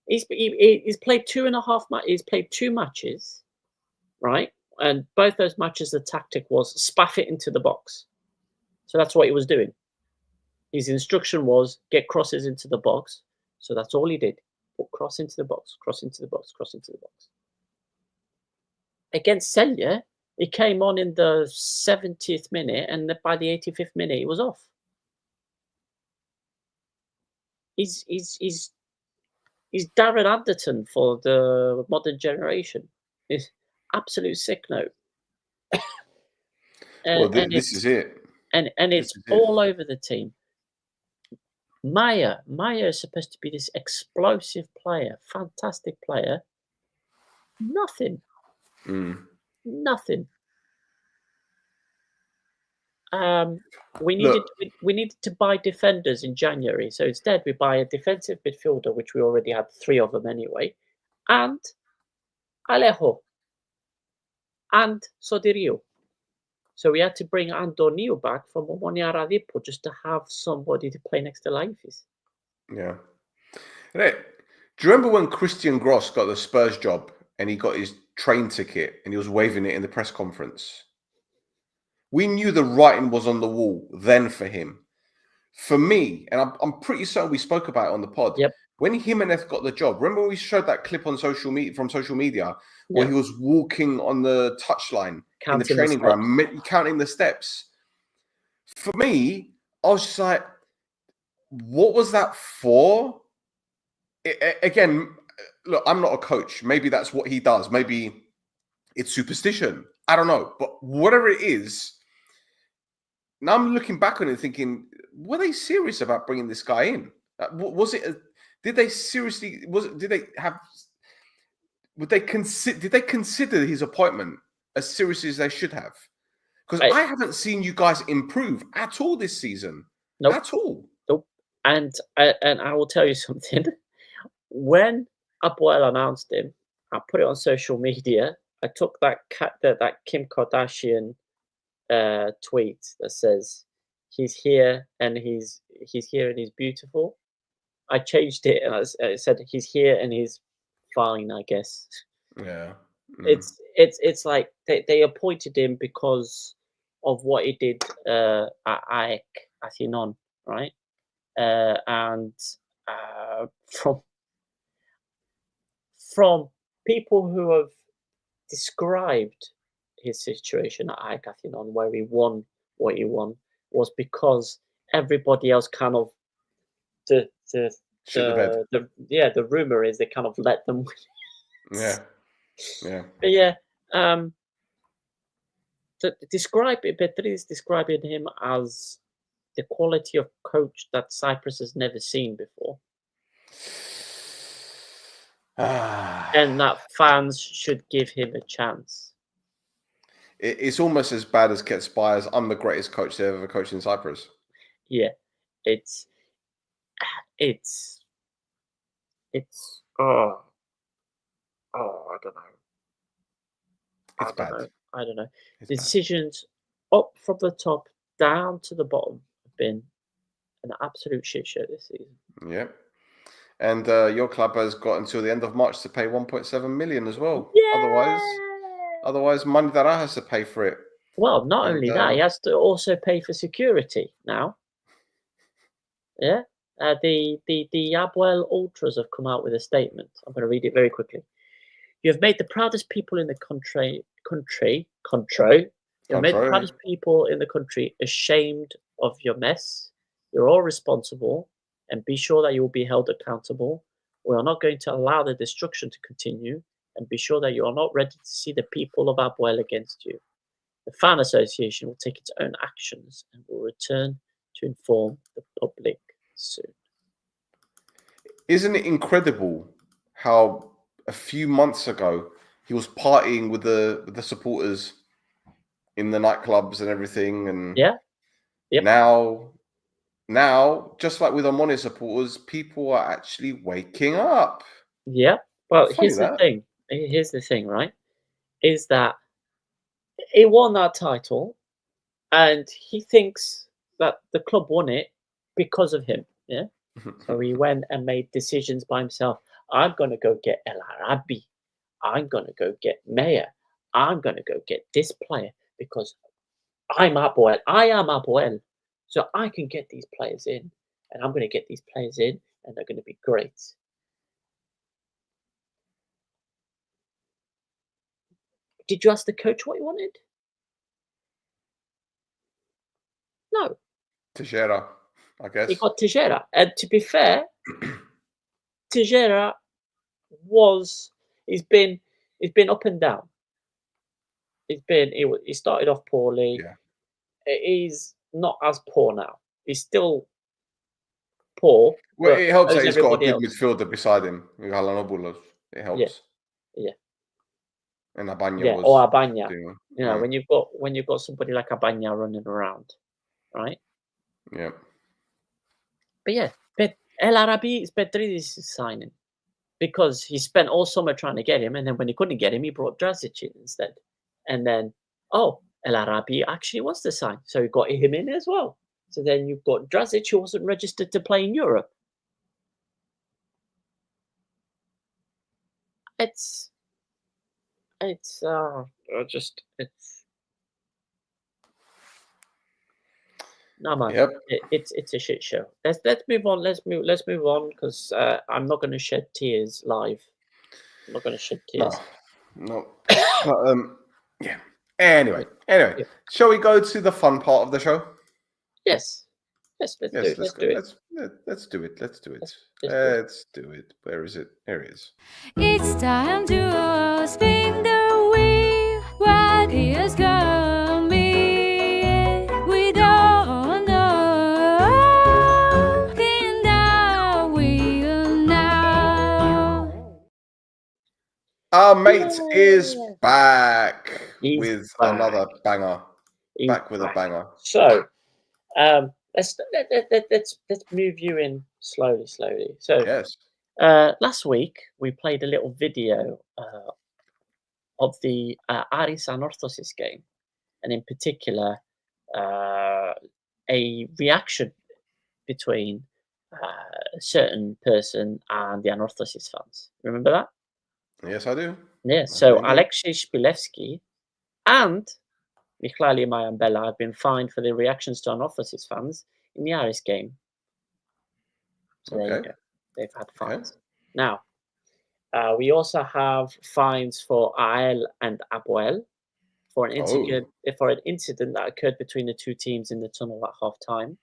[SPEAKER 3] He's played 2.5 matches. He's played 2 matches, right? And both those matches, the tactic was spaff it into the box. So that's what he was doing. His instruction was get crosses into the box. So that's all he did. Put cross into the box, cross into the box, cross into the box. Against Celje, he came on in the 70th minute, and by the 85th minute, he was off. He's Darren Anderton for the modern generation. He's absolute sick note.
[SPEAKER 2] This is it.
[SPEAKER 3] And it's all over the team. Maya is supposed to be this explosive player, fantastic player. Nothing. Nothing. We needed to buy defenders in January, so instead we buy a defensive midfielder, which we already had 3 of them anyway, and Alejo and Sodirio. So we had to bring Antonio back from Omonia Radipo just to have somebody to play next to Leifis.
[SPEAKER 2] Yeah. Hey, do you remember when Christian Gross got the Spurs job and he got his train ticket and he was waving it in the press conference? We knew the writing was on the wall then for him. For me, and I'm pretty certain we spoke about it on the pod.
[SPEAKER 3] Yep.
[SPEAKER 2] When Jimenez got the job, remember when we showed that clip on social media where he was walking on the touchline in the training ground, counting the steps? For me, I was just like, what was that for? Again, look, I'm not a coach. Maybe that's what he does. Maybe it's superstition. I don't know. But whatever it is, now I'm looking back on it thinking, were they serious about bringing this guy in? Was it? Did they seriously? Did they consider his appointment as seriously as they should have? Because I haven't seen you guys improve at all this season.
[SPEAKER 3] Nope.
[SPEAKER 2] At all.
[SPEAKER 3] Nope. And I will tell you something. When Apoel announced him, I put it on social media. I took that Kim Kardashian tweet that says he's here and he's beautiful. I changed it and I said he's here and he's fine, I guess.
[SPEAKER 2] Yeah.
[SPEAKER 3] It's like they appointed him because of what he did at AEK Athienon, right? And from people who have described his situation at AEK Athienon, where he won what he won, was because everybody else kind of the rumor is they kind of let them win.
[SPEAKER 2] Yeah.
[SPEAKER 3] Beatriz describing him as the quality of coach that Cyprus has never seen before. And that fans should give him a chance.
[SPEAKER 2] It's almost as bad as Ket Spires. I'm the greatest coach they ever coached in Cyprus.
[SPEAKER 3] Yeah, it's I don't know.
[SPEAKER 2] It's bad.
[SPEAKER 3] I don't know.
[SPEAKER 2] It's
[SPEAKER 3] The
[SPEAKER 2] bad.
[SPEAKER 3] decisions up from the top down to the bottom have been an absolute shit show this season.
[SPEAKER 2] Yeah. And your club has got until the end of March to pay 1.7 million as well.
[SPEAKER 3] Yeah.
[SPEAKER 2] Otherwise, Mandara has to pay for it.
[SPEAKER 3] Well, not
[SPEAKER 2] And,
[SPEAKER 3] only that, he has to also pay for security now. Yeah. The Abuel Ultras have come out with a statement. I'm going to read it very quickly. You have made the proudest people in the country. You have made the
[SPEAKER 2] Contrary.
[SPEAKER 3] proudest people in the country ashamed of your mess. You're all responsible, and be sure that you will be held accountable. We are not going to allow the destruction to continue, and be sure that you are not ready to see the people of Abuel against you. The Fan Association will take its own actions and will return to inform the public soon.
[SPEAKER 2] Isn't it incredible how a few months ago he was partying with the supporters in the nightclubs and everything, and
[SPEAKER 3] Yeah. Yep.
[SPEAKER 2] now, just like with Omoni supporters, people are actually waking up.
[SPEAKER 3] Yeah. Well,
[SPEAKER 2] Funny
[SPEAKER 3] here's the
[SPEAKER 2] that.
[SPEAKER 3] thing. Here's the thing, right? Is that he won that title, and he thinks that the club won it because of him. Yeah. So he went and made decisions by himself. I'm going to go get El Arabi. I'm going to go get Mayer. I'm going to go get this player because I'm Apoel. I am Apoel. So I can get these players in, and I'm going to get these players in, and they're going to be great. Did you ask the coach what he wanted? No.
[SPEAKER 2] Teixeira, I guess.
[SPEAKER 3] He got Teixeira. And to be fair, Teixeira he's been up and down. He started off poorly.
[SPEAKER 2] Yeah.
[SPEAKER 3] He's not as poor now. He's still poor.
[SPEAKER 2] Well,
[SPEAKER 3] but
[SPEAKER 2] it helps
[SPEAKER 3] so
[SPEAKER 2] that
[SPEAKER 3] is
[SPEAKER 2] he's got a
[SPEAKER 3] everybody
[SPEAKER 2] good
[SPEAKER 3] else.
[SPEAKER 2] midfielder beside him. Galanopoulos. It helps.
[SPEAKER 3] Yeah.
[SPEAKER 2] And Abanya
[SPEAKER 3] Yeah,
[SPEAKER 2] was.
[SPEAKER 3] or Abanya.
[SPEAKER 2] doing-
[SPEAKER 3] You know, when you've got somebody like Abanya running around, right?
[SPEAKER 2] Yeah.
[SPEAKER 3] But yeah, El Arabi is Pedridis' signing because he spent all summer trying to get him, and then when he couldn't get him, he brought Drazic in instead. And then, El Arabi actually wants to sign, so he got him in as well. So then you've got Drazic, who wasn't registered to play in Europe. It's no man.
[SPEAKER 2] Yep.
[SPEAKER 3] It's a shit show. Let's move on. Let's move on because I'm not going to shed tears live. I'm not going to shed tears.
[SPEAKER 2] No. But, yeah. Anyway, shall we go to the fun part of the show?
[SPEAKER 3] Yes. Let's do it.
[SPEAKER 2] Let's do it. Let's do it. Where is it? There it is.
[SPEAKER 4] It's time to spin the wheel. What is coming? We don't know. Spin the wheel now.
[SPEAKER 2] Our mate is back
[SPEAKER 3] He's
[SPEAKER 2] with
[SPEAKER 3] back.
[SPEAKER 2] another banger.
[SPEAKER 3] He's
[SPEAKER 2] Back with a banger.
[SPEAKER 3] So, let's move you in slowly. So,
[SPEAKER 2] Yes.
[SPEAKER 3] last week we played a little video of the Aris Anorthosis game, and in particular, a reaction between a certain person and the Anorthosis fans. Remember that?
[SPEAKER 2] Yes, I do.
[SPEAKER 3] Yeah. So
[SPEAKER 2] indeed.
[SPEAKER 3] Alexei Shpilevsky and Michaeli Mayambela have been fined for their reactions to Anorthosis fans in the Aris game. So there you
[SPEAKER 2] Okay.
[SPEAKER 3] go. They've had fines. Now, we also have fines for Ael and Abuel for an incident that occurred between the two teams in the tunnel at half time.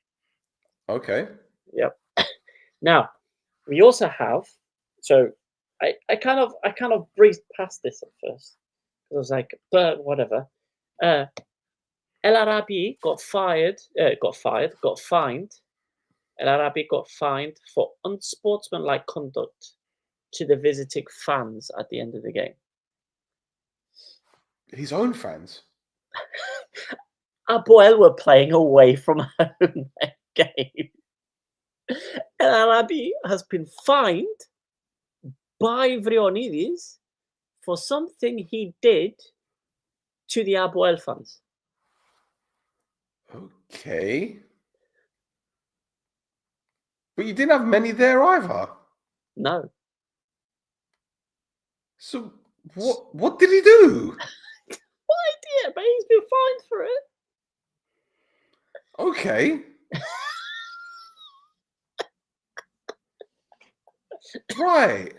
[SPEAKER 2] Okay.
[SPEAKER 3] Yep. Now, we also have. So, I kind of breezed past this at first because I was like, but whatever. El Arabi got fined. El Arabi got fined for unsportsmanlike conduct to the visiting fans at the end of the game.
[SPEAKER 2] His own fans.
[SPEAKER 3] Abuel were playing away from home game. El Arabi has been fined by Vrionidis for something he did to the Abuel fans.
[SPEAKER 2] Okay. But you didn't have many there either.
[SPEAKER 3] No.
[SPEAKER 2] So what did he do?
[SPEAKER 3] No idea, but he's been fined for it.
[SPEAKER 2] Okay. Right.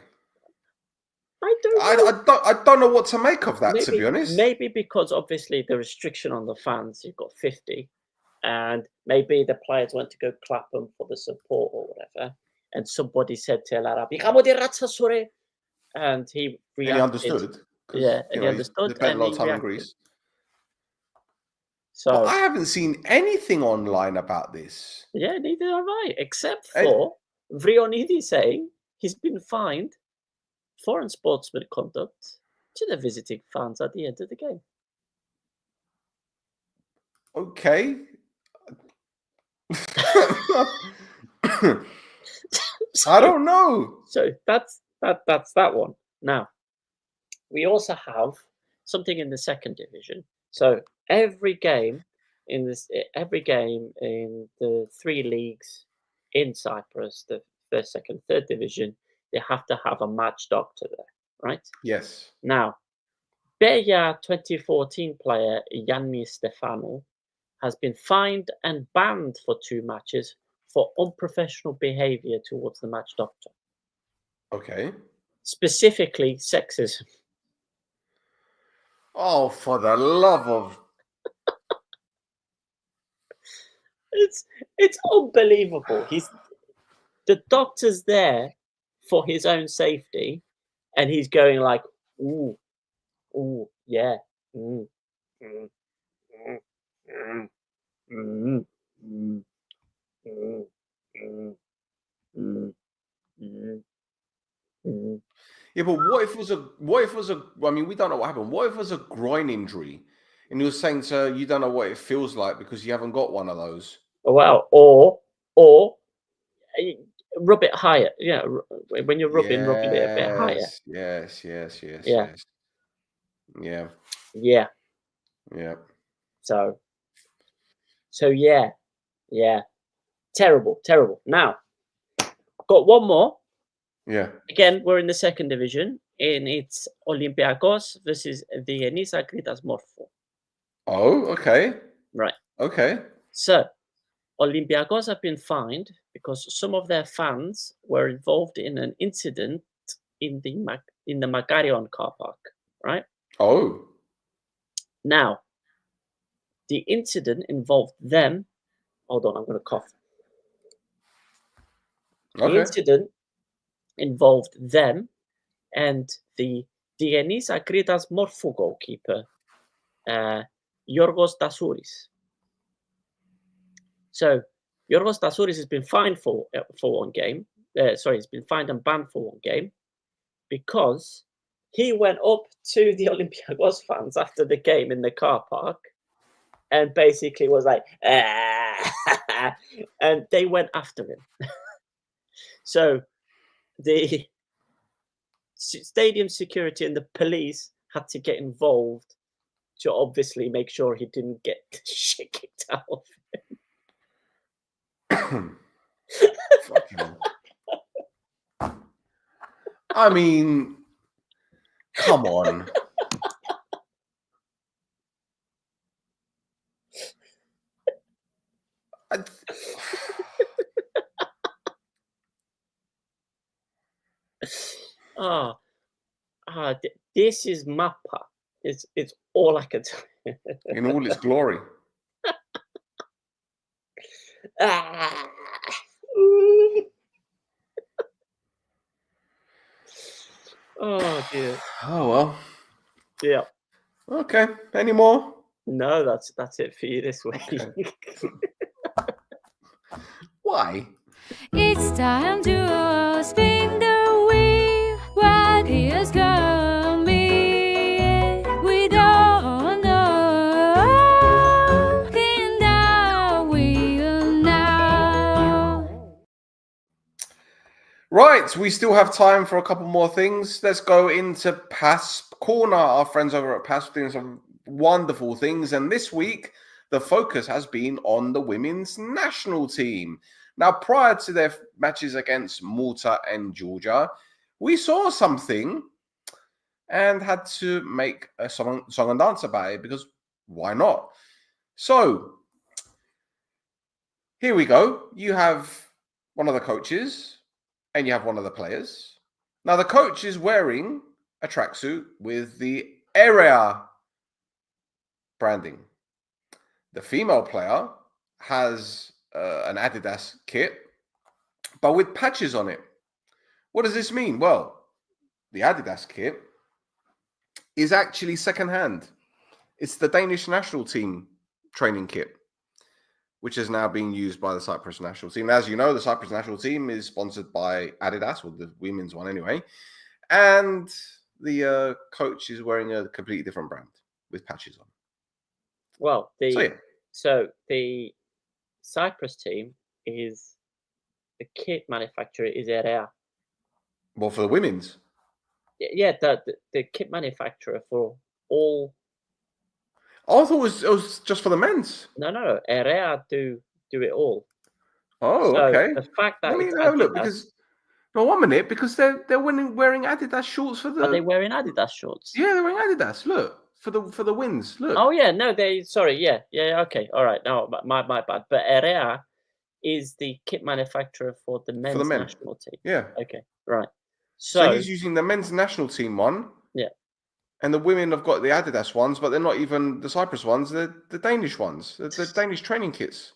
[SPEAKER 3] I don't know.
[SPEAKER 2] I don't know what to make of that, to be honest.
[SPEAKER 3] Maybe because obviously the restriction on the fans, you've got 50, and maybe the players went to go clap them for the support or whatever, and somebody said to El Arabi, "Camo di razza sore," and he reacted.
[SPEAKER 2] And he understood.
[SPEAKER 3] Yeah, and he understood.
[SPEAKER 2] They spent a lot of time in
[SPEAKER 3] reacted.
[SPEAKER 2] Greece.
[SPEAKER 3] So
[SPEAKER 2] But I haven't seen anything online about this.
[SPEAKER 3] yeah, neither have I, except for Vrionidi saying he's been fined for unsportsmanlike conduct to the visiting fans at the end of the game.
[SPEAKER 2] Okay. I don't know.
[SPEAKER 3] So that's that one. Now, we also have something in the second division. So every game in the three leagues in Cyprus, the first, second, third division, they have to have a match doctor there, right?
[SPEAKER 2] Yes.
[SPEAKER 3] Now, Beja 2014 player Yanni Stefano has been fined and banned for 2 matches for unprofessional behavior towards the match doctor.
[SPEAKER 2] Okay.
[SPEAKER 3] Specifically, sexism.
[SPEAKER 2] Oh, for the love of...
[SPEAKER 3] It's unbelievable. The doctor's there for his own safety, and he's going like, ooh, yeah, mm, mm, mm, mm, mm, mm, mm, mm, mm, mm, mm.
[SPEAKER 2] Yeah, but what if it was a, I mean, we don't know what happened. What if it was a groin injury? And he was saying to her, you don't know what it feels like because you haven't got one of those.
[SPEAKER 3] Well, or rub it higher. Yeah, when you're rubbing it a bit higher.
[SPEAKER 2] Yes.
[SPEAKER 3] Yeah.
[SPEAKER 2] Yeah.
[SPEAKER 3] Yeah.
[SPEAKER 2] Yeah.
[SPEAKER 3] So yeah. Terrible. Now, got one more.
[SPEAKER 2] Yeah.
[SPEAKER 3] Again, we're in the second division, and it's Olympiacos versus the Enisa Kritas Morpho.
[SPEAKER 2] Oh, okay.
[SPEAKER 3] Right.
[SPEAKER 2] Okay.
[SPEAKER 3] So, Olympiacos have been fined because some of their fans were involved in an incident in the Makarion car park. Right.
[SPEAKER 2] Oh.
[SPEAKER 3] Now, the incident involved them. Hold on, I'm going to cough.
[SPEAKER 2] Okay.
[SPEAKER 3] The incident involved them and the Enisa Kritas Morpho goalkeeper, Yorgos Tasouris. So Yorgos Tasouris has been fined for 1 game. He's been fined and banned for 1 game because he went up to the Olympiacos fans after the game in the car park and basically was like, and they went after him. So the stadium security and the police had to get involved to obviously make sure he didn't get shit kicked out of him.
[SPEAKER 2] Fucking... I mean, come on.
[SPEAKER 3] This is MAPPA. It's all I can tell you.
[SPEAKER 2] In all its glory.
[SPEAKER 3] Oh dear.
[SPEAKER 2] Oh well.
[SPEAKER 3] Yeah.
[SPEAKER 2] Okay. Any more?
[SPEAKER 3] No, that's it for you this week.
[SPEAKER 2] Okay. Why?
[SPEAKER 4] It's time to spin the wheel. What is coming? We don't know. Spin the wheel now.
[SPEAKER 2] Right, we still have time for a couple more things. Let's go into PASP Corner. Our friends over at PASP doing some wonderful things. And this week, the focus has been on the women's national team. Now, prior to their matches against Malta and Georgia, we saw something and had to make a song and dance about it, because why not? So here we go. You have one of the coaches and you have one of the players. Now, the coach is wearing a tracksuit with the area branding. The female player has an Adidas kit, but with patches on it. What does this mean? Well, the Adidas kit is actually secondhand. It's the Danish national team training kit, which is now being used by the Cyprus national team. As you know, the Cyprus national team is sponsored by Adidas, or the women's one anyway. And the coach is wearing a completely different brand with patches on.
[SPEAKER 3] Well,
[SPEAKER 2] So
[SPEAKER 3] the Cyprus team is the kit manufacturer is NAAAH.
[SPEAKER 2] well, for the women's.
[SPEAKER 3] Yeah, the kit manufacturer for all.
[SPEAKER 2] Oh, I thought it was just for the men's.
[SPEAKER 3] No, NAAAH do it all.
[SPEAKER 2] Oh,
[SPEAKER 3] So
[SPEAKER 2] okay.
[SPEAKER 3] the fact that
[SPEAKER 2] Let me
[SPEAKER 3] it's
[SPEAKER 2] have a look,
[SPEAKER 3] Adidas-
[SPEAKER 2] because no, 1 minute, because they're wearing Adidas shorts for the.
[SPEAKER 3] Are they wearing Adidas shorts?
[SPEAKER 2] Yeah, they're wearing Adidas. Look, for the wins. Look.
[SPEAKER 3] Oh yeah, no, yeah, okay, all right. No, my bad. But NAAAH is the kit manufacturer for the men's
[SPEAKER 2] men.
[SPEAKER 3] national team.
[SPEAKER 2] Yeah.
[SPEAKER 3] Okay, right.
[SPEAKER 2] So he's using the men's national team one.
[SPEAKER 3] Yeah.
[SPEAKER 2] And the women have got the Adidas ones, but they're not even the Cyprus ones. They're the Danish ones. They're the Danish training kits.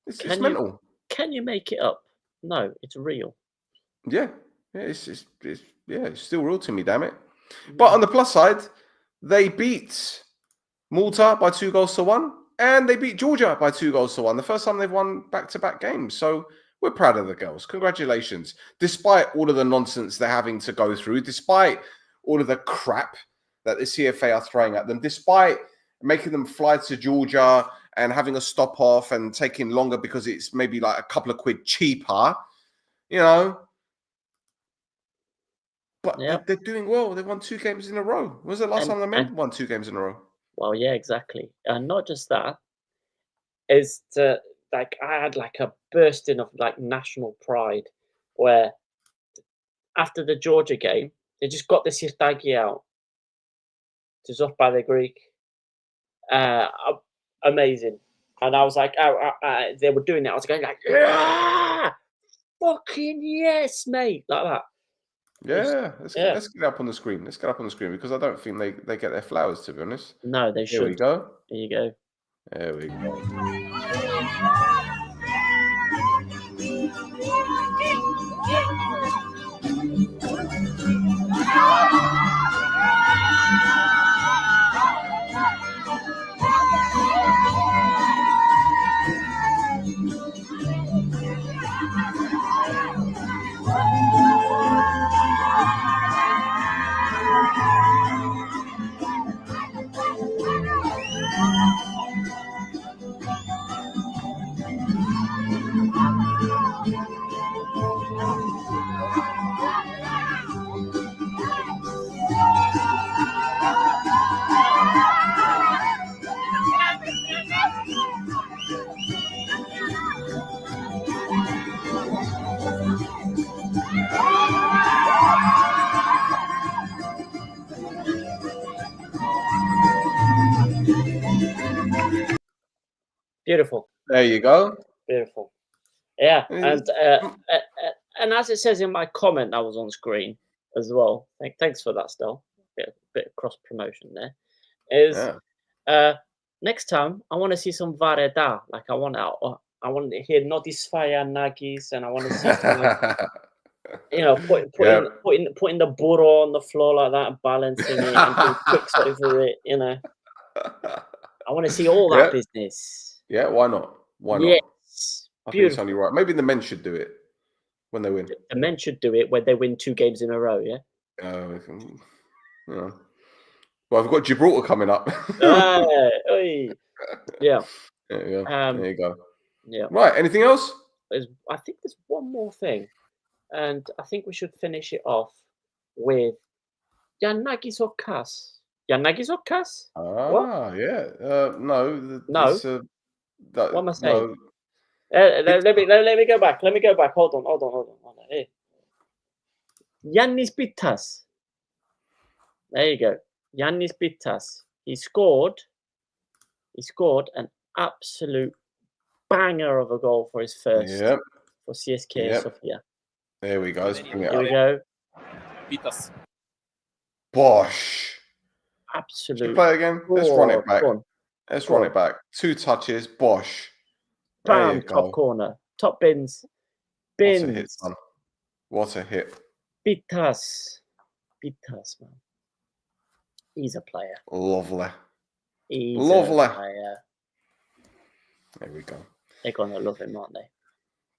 [SPEAKER 2] It's mental.
[SPEAKER 3] Can you make it up? No, it's real.
[SPEAKER 2] Yeah, it's still real to me, damn it. But on the plus side, they beat Malta by 2-1, and they beat Georgia by 2-1. The first time they've won back-to-back games. So we're proud of the girls. Congratulations. Despite all of the nonsense they're having to go through, despite all of the crap that the CFA are throwing at them, despite making them fly to Georgia and having a stop off and taking longer because it's maybe like a couple of quid cheaper, you know. But they're doing well. They've won 2 games in a row. When was the last time the men won 2 games in a row?
[SPEAKER 3] Well, yeah, exactly. And not just that, is to, like, I had like a bursting of like national pride where after the Georgia game, they just got the Sirtaki out. It was off by the Greek. Amazing. And I was like, they were doing it. I was going like, yeah, fucking yes, mate, like that.
[SPEAKER 2] Yeah, let's get up on the screen. Let's get up on the screen, because I don't think they get their flowers, to be honest.
[SPEAKER 3] No, they should.
[SPEAKER 2] Here we go.
[SPEAKER 3] There you go.
[SPEAKER 2] There we go.
[SPEAKER 3] Beautiful.
[SPEAKER 2] There you go.
[SPEAKER 3] Beautiful. Yeah, and as it says in my comment that was on screen as well. Thanks for that, Stel. Bit of cross promotion there. Is next time I want to see some vareda. Like I want to hear Nodisfaya Nagis, and I want to see some, like, you know, putting the burro on the floor like that and balancing it and doing kicks over it. You know, I want to see all that business.
[SPEAKER 2] Yeah, why not? Why not?
[SPEAKER 3] Yes.
[SPEAKER 2] I think it's only right. Maybe the men should do it when they win.
[SPEAKER 3] The men should do it when they win 2 games in a row, yeah?
[SPEAKER 2] You know. Well, I've got Gibraltar coming up.
[SPEAKER 3] Yeah.
[SPEAKER 2] There you go.
[SPEAKER 3] Yeah.
[SPEAKER 2] Right, anything else?
[SPEAKER 3] I think there's one more thing. And I think we should finish it off with Yanagis or Cass? Yanagis or Cass?
[SPEAKER 2] Ah, yeah. No,
[SPEAKER 3] No.
[SPEAKER 2] it's
[SPEAKER 3] What am I saying?
[SPEAKER 2] no.
[SPEAKER 3] Let me go back. Let me go back. Hold on. Here. Yannis Bittas. There you go. Yannis Bittas. He scored an absolute banger of a goal for his first
[SPEAKER 2] Yep.
[SPEAKER 3] for CSK
[SPEAKER 2] Yep.
[SPEAKER 3] Sofia.
[SPEAKER 2] There we go. Let's bring it
[SPEAKER 3] Here
[SPEAKER 2] up.
[SPEAKER 3] we go.
[SPEAKER 5] Bittas.
[SPEAKER 2] Bosh. Should we
[SPEAKER 3] Absolute.
[SPEAKER 2] play again? Let's run it back.
[SPEAKER 3] Go on.
[SPEAKER 2] Let's
[SPEAKER 3] Go
[SPEAKER 2] run
[SPEAKER 3] on.
[SPEAKER 2] it back. 2 touches. Bosh. There
[SPEAKER 3] Bam.
[SPEAKER 2] you
[SPEAKER 3] Top
[SPEAKER 2] go.
[SPEAKER 3] corner. Top bins.
[SPEAKER 2] What a hit,
[SPEAKER 3] Bins.
[SPEAKER 2] son. What a hit.
[SPEAKER 3] Bittas, man. He's a player.
[SPEAKER 2] Lovely.
[SPEAKER 3] He's
[SPEAKER 2] Lovely.
[SPEAKER 3] a player.
[SPEAKER 2] There we go.
[SPEAKER 3] They're gonna love him, aren't they?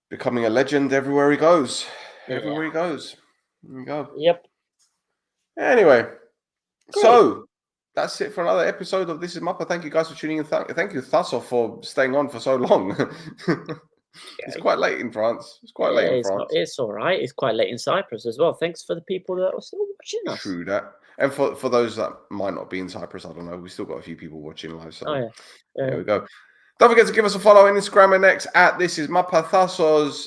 [SPEAKER 2] Becoming a legend everywhere he goes.
[SPEAKER 3] Yeah.
[SPEAKER 2] Everywhere he goes. There we go.
[SPEAKER 3] Yep.
[SPEAKER 2] Anyway,
[SPEAKER 3] Great.
[SPEAKER 2] so that's it for another episode of This Is MAPPA. Thank you guys for tuning in. Thank you, Tasso, for staying on for so long. It's quite late in France. It's quite late in France.
[SPEAKER 3] It's all right. It's quite late in Cyprus as well. Thanks for the people that are still watching us.
[SPEAKER 2] True that. And for those that might not be in Cyprus, I don't know. We've still got a few people watching live. So
[SPEAKER 3] Oh yeah.
[SPEAKER 2] there we go. Don't forget to give us a follow on Instagram and X at This Is MAPPA. Tassos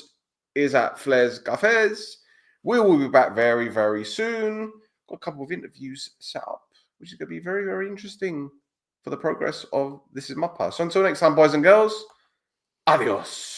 [SPEAKER 2] is at Flares Cafes. We will be back very, very soon. Got a couple of interviews set up, which is going to be very, very interesting for the progress of This Is MAPPA. So until next time, boys and girls, adios.